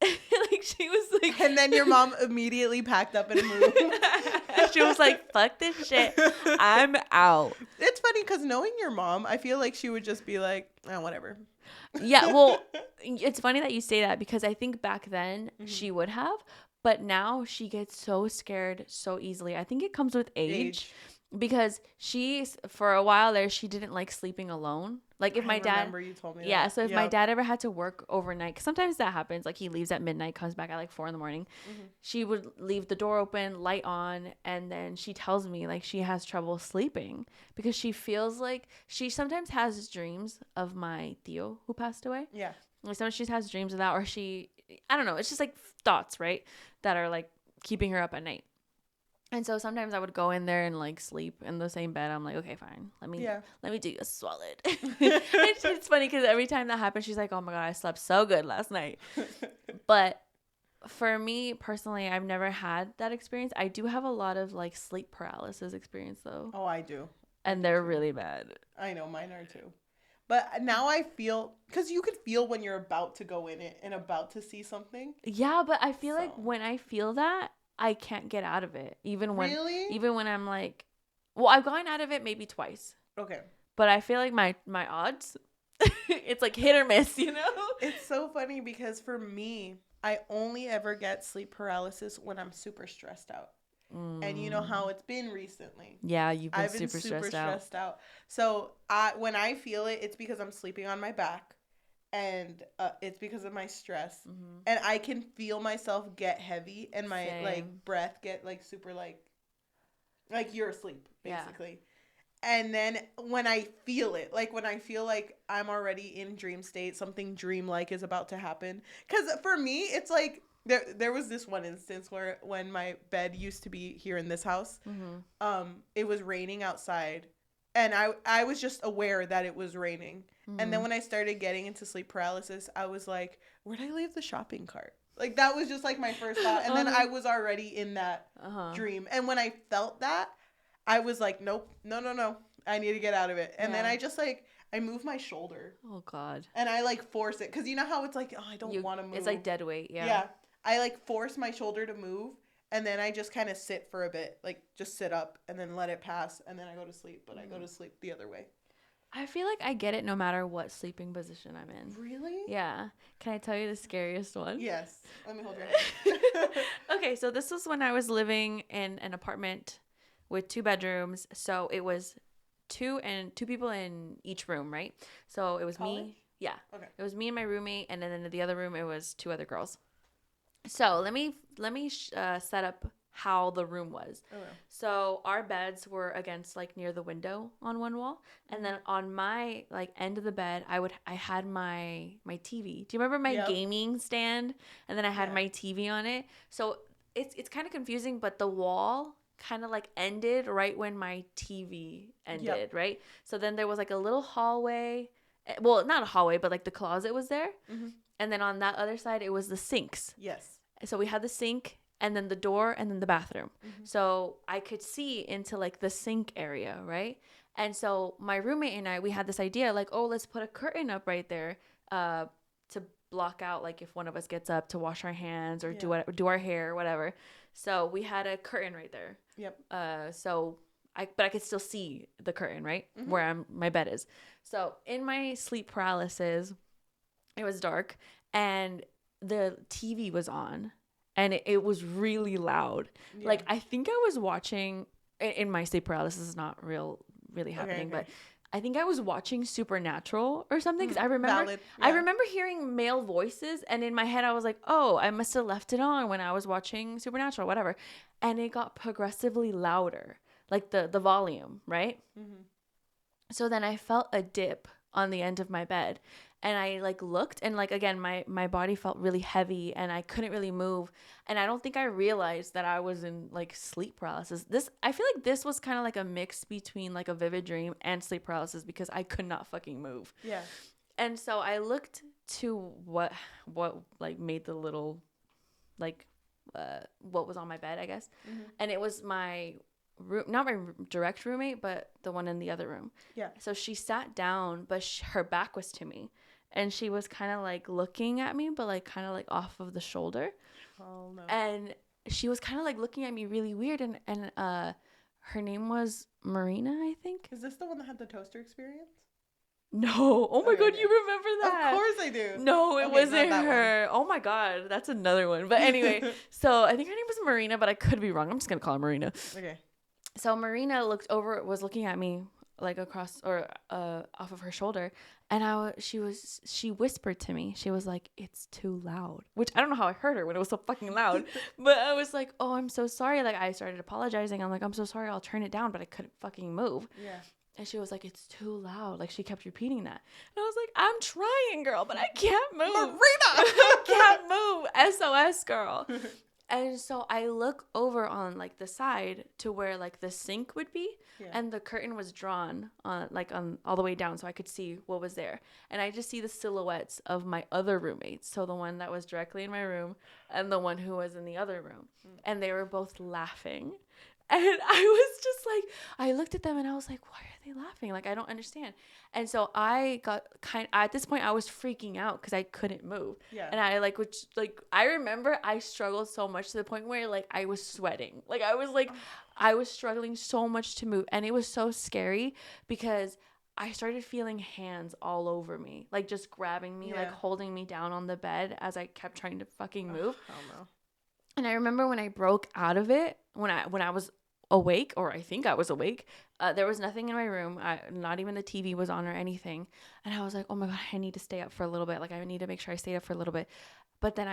Like like she was like, and then your mom immediately packed up and moved. She was like, fuck this shit, I'm out. It's funny because knowing your mom, I feel like she would just be like, oh, whatever. Yeah, well, it's funny that you say that because I think back then she would have, but now she gets so scared so easily. I think it comes with age. Because for a while there, she didn't like sleeping alone. Like if my dad, remember you told me yeah. that. So if my dad ever had to work overnight, 'cause sometimes that happens. Like he leaves at midnight, comes back at like 4 a.m. She would leave the door open, light on, and then she tells me like she has trouble sleeping because she feels like she sometimes has dreams of my tío who passed away. Yeah. Like sometimes she has dreams of that, or I don't know. It's just like thoughts, right, that are like keeping her up at night. And so sometimes I would go in there and like sleep in the same bed. I'm like, okay, fine. Let me do a solid. It's funny because every time that happens, she's like, oh my God, I slept so good last night. But for me personally, I've never had that experience. I do have a lot of like sleep paralysis experience though. Oh, I do. And they're really bad. I know, mine are too. But now I feel, because you could feel when you're about to go in it and about to see something. Yeah, but I feel like when I feel that, I can't get out of it. Even when I'm like, well, I've gone out of it maybe twice. Okay. But I feel like my odds, it's like hit or miss, you know? It's so funny because for me, I only ever get sleep paralysis when I'm super stressed out. And you know how it's been recently. Yeah, you've been I've been super stressed stressed out. So when I feel it, it's because I'm sleeping on my back. And it's because of my stress, and I can feel myself get heavy, and my like breath get like super like you're asleep basically. Yeah. And then when I feel it, like when I feel like I'm already in dream state, something dreamlike is about to happen. Because for me, it's like there was this one instance where when my bed used to be here in this house, it was raining outside. And I was just aware that it was raining. And then when I started getting into sleep paralysis, I was like, where'd I leave the shopping cart? Like, that was just, like, my first thought. And then I was already in that dream. And when I felt that, I was like, nope, no. I need to get out of it. And then I just, like, I move my shoulder. Oh, God. And I, like, force it. Because you know how it's like, oh, I don't want to move. It's like dead weight, yeah. Yeah. I, like, force my shoulder to move. And then I just kind of sit for a bit. Like, just sit up and then let it pass. And then I go to sleep. But I go to sleep the other way. I feel like I get it no matter what sleeping position I'm in. Really? Yeah. Can I tell you the scariest one? Yes. Let me hold your hand. Okay, so this was when I was living in an apartment with 2 bedrooms. So it was two people in each room, right? So it was College? me. Yeah. Okay. It was me and my roommate, and then in the other room it was 2 other girls. So let me set up how the room was. Okay. So our beds were against like near the window on one wall, and then on my like end of the bed, I had my TV. Do you remember my gaming stand? And then I had my TV on it. So it's kind of confusing, but the wall kind of like ended right when my TV ended, right? So then there was like a little hallway. Well, not a hallway, but like the closet was there. And then on that other side, it was the sinks. Yes. So we had the sink, and then the door, and then the bathroom. So I could see into like the sink area, right? And so my roommate and I, we had this idea like, oh, let's put a curtain up right there to block out like if one of us gets up to wash our hands or do our hair or whatever. So we had a curtain right there. Yep. But I could still see the curtain, right? Where my bed is. So in my sleep paralysis, it was dark and the TV was on. And it was really loud. Yeah. Like, I think I was watching, in my sleep paralysis is not really happening, but I think I was watching Supernatural or something. Because I remember hearing male voices. And in my head, I was like, oh, I must have left it on when I was watching Supernatural, whatever. And it got progressively louder, like the volume, right? So then I felt a dip on the end of my bed. And I like looked and like, again, my body felt really heavy and I couldn't really move. And I don't think I realized that I was in like sleep paralysis. I feel like this was kind of like a mix between like a vivid dream and sleep paralysis because I could not fucking move. Yeah. And so I looked to what like made the little like what was on my bed, I guess. And it was my not my direct roommate, but the one in the other room. Yeah. So she sat down, but her back was to me. and she was kind of like looking at me, but like kind of like off of the shoulder. Oh no. And she was kind of like looking at me really weird, and her name was Marina, I think. Is this the one that had the toaster experience? No. Oh my God, okay. you remember that? Of course I do. No, it wasn't her. One. Oh my God, that's another one. But anyway, so I think her name was Marina, but I could be wrong. I'm just gonna call her Marina. Okay. So Marina was looking at me like across or off of her shoulder, and she whispered to me. She was like, "It's too loud," which I don't know how I heard her when it was so fucking loud, but I was like, "Oh, I'm so sorry." Like I started apologizing. I'm like, "I'm so sorry. I'll turn it down," but I couldn't fucking move. Yeah. And she was like, "It's too loud." Like she kept repeating that, and I was like, "I'm trying, girl, but I can't move. Marina, I can't move. SOS, girl." And so I look over on like the side to where like the sink would be, and the curtain was drawn on all the way down, so I could see what was there. And I just see the silhouettes of my other roommates, so the one that was directly in my room and the one who was in the other room, and they were both laughing. And I was just like, I looked at them and I was like, why are they laughing? Like, I don't understand. And so I got at this point, I was freaking out because I couldn't move. Yeah. And I I remember I struggled so much to the point where like I was sweating. Like I was struggling so much to move. And it was so scary because I started feeling hands all over me, like just grabbing me, like holding me down on the bed as I kept trying to fucking move. I don't know. And I remember when I broke out of it, when I was awake, or I think I was awake, there was nothing in my room. Not even the TV was on or anything. And I was like, oh my God, I need to stay up for a little bit. Like I need to make sure I stay up for a little bit. But then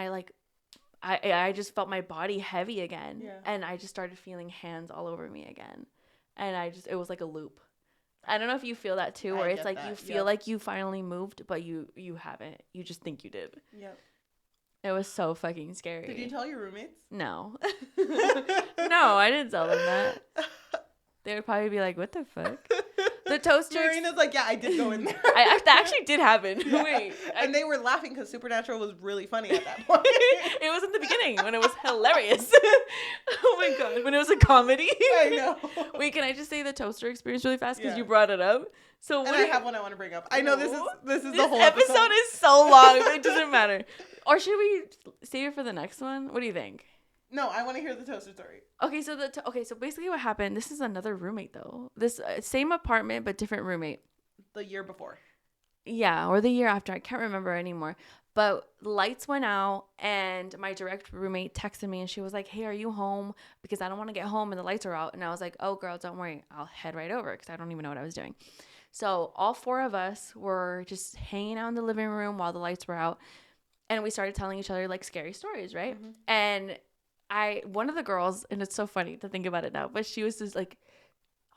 I just felt my body heavy again. Yeah. And I just started feeling hands all over me again. And it was like a loop. I don't know if you feel that too, where it's like you feel like you finally moved, but you haven't. You just think you did. Yep. It was so fucking scary. Did you tell your roommates? No. No, I didn't tell them that. They would probably be like, what the fuck? The toaster. Marina's like, yeah, I did go in there. That actually did happen. Yeah. Wait. And they were laughing because Supernatural was really funny at that point. It was in the beginning when it was hilarious. Oh my God. When it was a comedy. I know. Wait, can I just say the toaster experience really fast? Because you brought it up. So I have one I want to bring up. I know this is the whole episode is so long. It doesn't matter. Or should we save it for the next one? What do you think? No, I want to hear the toaster story. Okay, so so basically what happened, this is another roommate though. This same apartment but different roommate. The year before. Yeah, or the year after. I can't remember anymore. But lights went out and my direct roommate texted me and she was like, "Hey, are you home? Because I don't want to get home and the lights are out." And I was like, "Oh girl, don't worry. I'll head right over," because I don't even know what I was doing. So all four of us were just hanging out in the living room while the lights were out. And we started telling each other like scary stories, right? Mm-hmm. And one of the girls, and it's so funny to think about it now, but she was just like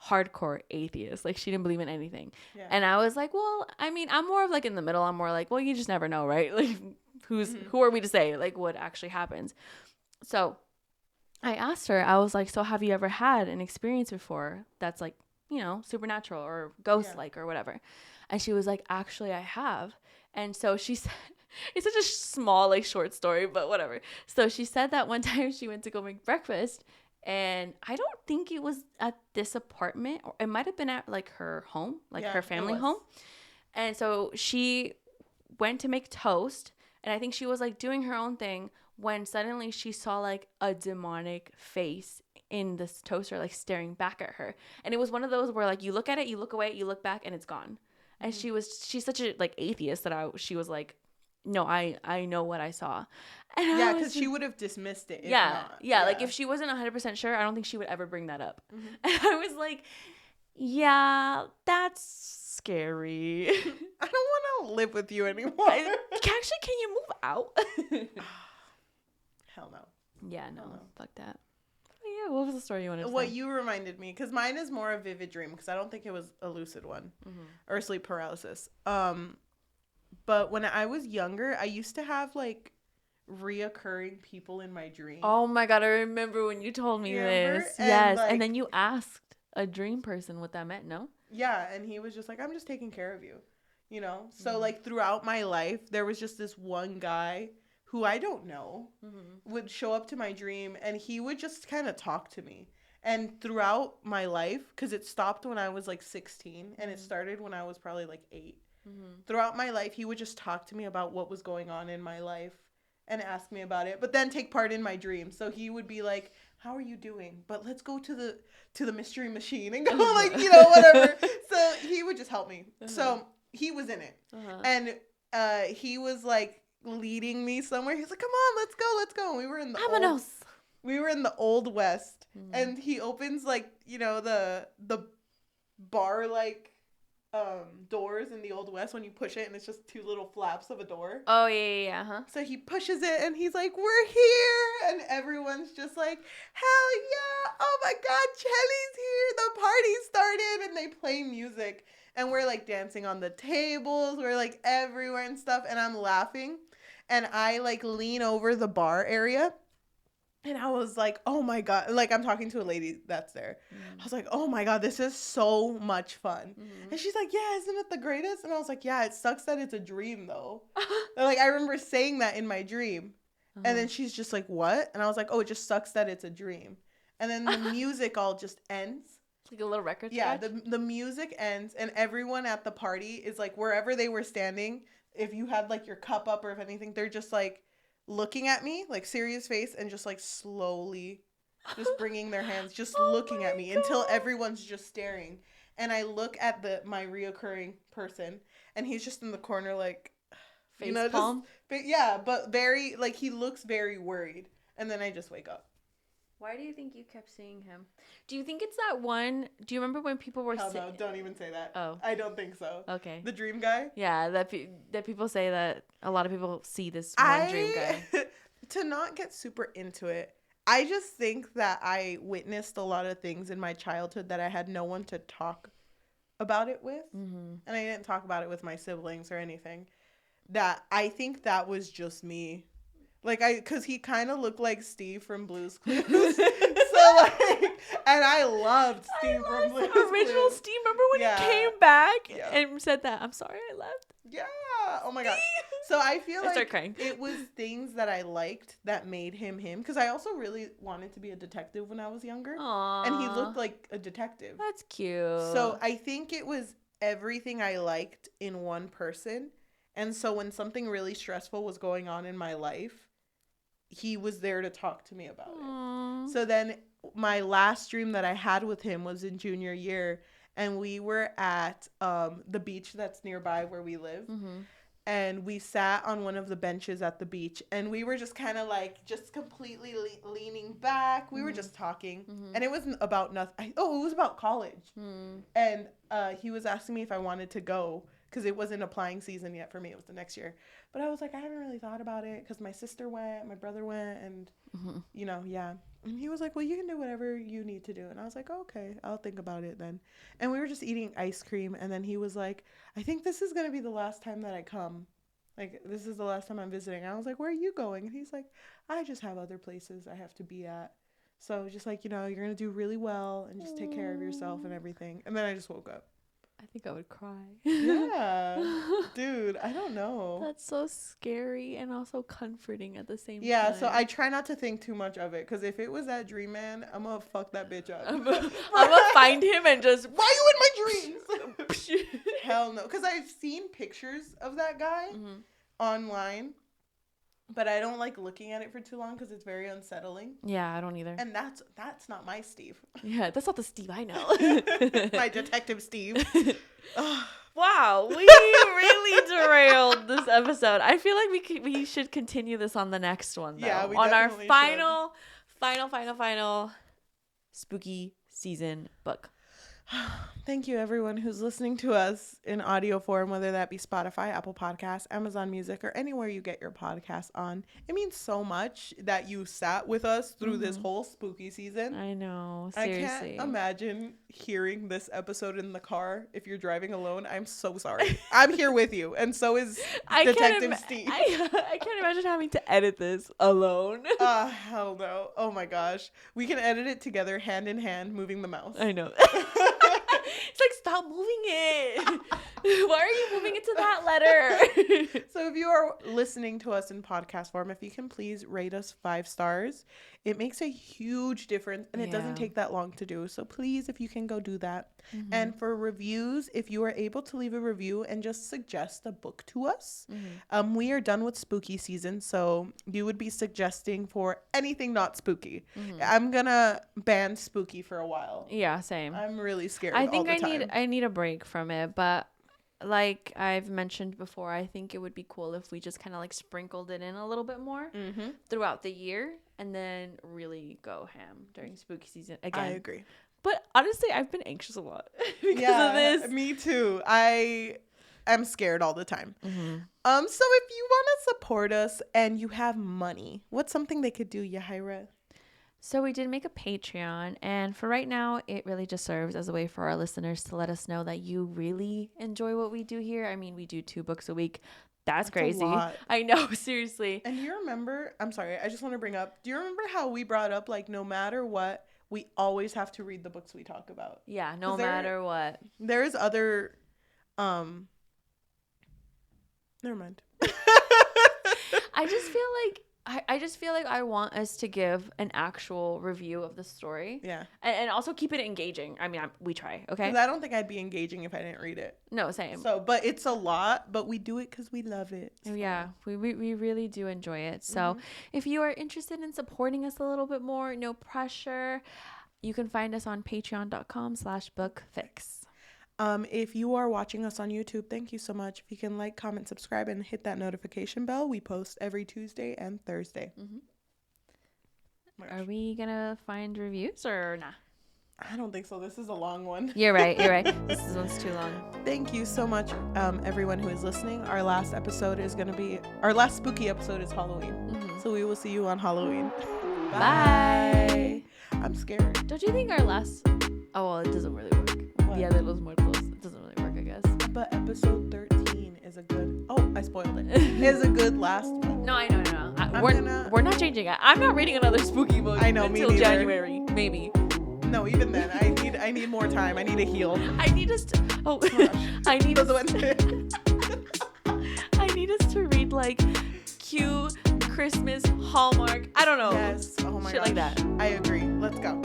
hardcore atheist. Like she didn't believe in anything. Yeah. And I was like, well, I mean, I'm more of like in the middle. I'm more like, well, you just never know, right? Like who are we to say like what actually happens? So I asked her, I was like, so have you ever had an experience before that's like, you know, supernatural or ghost-like or whatever? And she was like, actually, I have. And so she said, it's such a small, like, short story, but whatever. So she said that one time she went to go make breakfast, and I don't think it was at this apartment, or it might have been at, like, her home, like her family home. And so she went to make toast, and I think she was, like, doing her own thing when suddenly she saw, like, a demonic face in this toaster, like, staring back at her. And it was one of those where, like, you look at it, you look away, you look back, and it's gone. And she's such a, like, atheist that she was like, no, I know what I saw. And yeah, because she would have dismissed it. Yeah, like, if she wasn't 100% sure, I don't think she would ever bring that up. Mm-hmm. And I was like, yeah, that's scary. I don't want to live with you anymore. Actually, can you move out? Hell no. Yeah, no, fuck that. Yeah, what was the story you wanted to say? What you reminded me, because mine is more a vivid dream, because I don't think it was a lucid one or sleep paralysis. But when I was younger, I used to have like reoccurring people in my dream. Oh my God, I remember when you told me this. Yes, like, and then you asked a dream person what that meant, no? Yeah, and he was just like, I'm just taking care of you, you know? So like throughout my life, there was just this one guy who I don't know would show up to my dream, and he would just kind of talk to me. And throughout my life, because it stopped when I was like 16 and it started when I was probably like 8. Throughout my life, he would just talk to me about what was going on in my life and ask me about it, but then take part in my dreams. So he would be like, how are you doing? But let's go to the mystery machine and go like, whatever. So he would just help me. So he was in it. And he was like leading me somewhere. He's like, come on, let's go. And we were in the Old West. And he opens like, the bar like doors in the Old West when you push it and it's just 2 little flaps of a door. Oh, yeah. Uh-huh. So he pushes it and he's like, we're here. And everyone's just like, hell yeah. Oh my God, Chelly's here. The party started. And they play music. And we're like dancing on the tables. We're like everywhere and stuff. And I'm laughing. And I like lean over the bar area. And I was like, oh my God. Like I'm talking to a lady that's there. I was like, oh my God, this is so much fun. And she's like, yeah, isn't it the greatest? And I was like, yeah, it sucks that it's a dream though. And like I remember saying that in my dream. And then she's just like, what? And I was like, oh, it just sucks that it's a dream. And then the music all just ends. Like a little record scratch? scratch? Yeah, the music ends and everyone at the party is like wherever they were standing, if you had like your cup up or if anything, they're just like looking at me, like serious face, and just like slowly just bringing their hands, just looking at me until everyone's just staring. And I look at my reoccurring person and he's just in the corner like, face palm? But very, like he looks very worried. And then I just wake up. Why do you think you kept seeing him? Do you think it's that one? Do you remember when people were Hell no, don't even say that. Oh. I don't think so. Okay. The dream guy? Yeah, that people say that a lot of people see this one dream guy. To not get super into it, I just think that I witnessed a lot of things in my childhood that I had no one to talk about it with. And I didn't talk about it with my siblings or anything. That I think that was just me. Like, because he kind of looked like Steve from Blue's Clues. So, like, and I loved Steve from Blue's Clues. Original Steve. Remember when he came back and said that, I'm sorry I left? Yeah. Oh, my God. So, I feel like crying. it was things that I liked that made him him. Because I also really wanted to be a detective when I was younger. Aww. And he looked like a detective. That's cute. So, I think it was everything I liked in one person. And so, when something really stressful was going on in my life, he was there to talk to me about it. So then my last dream that I had with him was in junior year. And we were at the beach that's nearby where we live. And we sat on one of the benches at the beach. And we were just kind of like just completely leaning back. We were just talking. And it wasn't about nothing. It was about college. And he was asking me if I wanted to go. Because it wasn't applying season yet for me. It was the next year. But I was like, I haven't really thought about it. Because my sister went, my brother went, and, yeah. And he was like, well, you can do whatever you need to do. And I was like, oh, okay, I'll think about it then. And we were just eating ice cream. And then he was like, I think this is going to be the last time that I come. Like, this is the last time I'm visiting. And I was like, where are you going? And he's like, I just have other places I have to be at. So just like, you're going to do really well and just take care of yourself and everything. And then I just woke up. I think I would cry. Yeah. Dude, I don't know. That's so scary and also comforting at the same time. Yeah, so I try not to think too much of it. Because if it was that dream man, I'm going to fuck that bitch up. I'm going to find him and just... Why are you in my dreams? Hell no. Because I've seen pictures of that guy online. But I don't like looking at it for too long because it's very unsettling. Yeah, I don't either. And that's not my Steve. Yeah, that's not the Steve I know. My detective Steve. Wow, we really derailed this episode. I feel like we should continue this on the next one, though. Yeah, we on our definitely final spooky season book. Thank you, everyone who's listening to us in audio form, whether that be Spotify, Apple Podcasts, Amazon Music, or anywhere you get your podcasts on. It means so much that you sat with us through this whole spooky season. I know, seriously. I can't imagine hearing this episode in the car if you're driving alone. I'm so sorry. I'm here with you, and so is Detective Steve. I can't imagine having to edit this alone. Hell no. Oh my gosh. We can edit it together, hand in hand, moving the mouse. I know. It's like, stop moving it. Why are you moving into that letter? So if you are listening to us in podcast form, if you can please rate us 5 stars, it makes a huge difference, and it doesn't take that long to do. So please, if you can go do that. Mm-hmm. And for reviews, if you are able to leave a review and just suggest a book to us, we are done with spooky season, so you would be suggesting for anything not spooky. I'm gonna ban spooky for a while. Yeah, same. I'm really scared. I think all the time. I need a break from it, but like I've mentioned before, I think it would be cool if we just kind of like sprinkled it in a little bit more throughout the year, and then really go ham during spooky season again. I agree. But honestly, I've been anxious a lot because of this. Me too. I am scared all the time. So if you want to support us and you have money, what's something they could do, Yahaira? So we did make a Patreon, and for right now, it really just serves as a way for our listeners to let us know that you really enjoy what we do here. I mean, we do 2 books a week. That's crazy. I know, seriously. And do you remember, I'm sorry, I just want to bring up, do you remember how we brought up, like, no matter what, we always have to read the books we talk about? Yeah, no matter what. There's other, never mind. I just feel like I want us to give an actual review of the story. Yeah. And also keep it engaging. I mean, we try, okay? 'Cause I don't think I'd be engaging if I didn't read it. No, same. So, but it's a lot, but we do it because we love it. So. Yeah, we really do enjoy it. So if you are interested in supporting us a little bit more, no pressure, you can find us on patreon.com/bookfix. If you are watching us on YouTube, thank you so much. If you can like, comment, subscribe, and hit that notification bell. We post every Tuesday and Thursday. Are we going to find reviews or nah? I don't think so. This is a long one. You're right. This one's too long. Thank you so much, everyone who is listening. Our last episode is going to be, our last spooky episode is Halloween. So we will see you on Halloween. Bye. I'm scared. Don't you think our last, oh, well, it doesn't really work. Dia de los Muertos. It doesn't really work, I guess. But episode 13 is a good, oh, I spoiled it. Is a good last one. No, I know. We're not changing it. I'm not reading another spooky book until January, maybe. No, even then, I need more time. I need to heal. I need us to, I need us to read like cute Christmas Hallmark. I don't know. Yes. Oh my Shit gosh. like that. I agree. Let's go.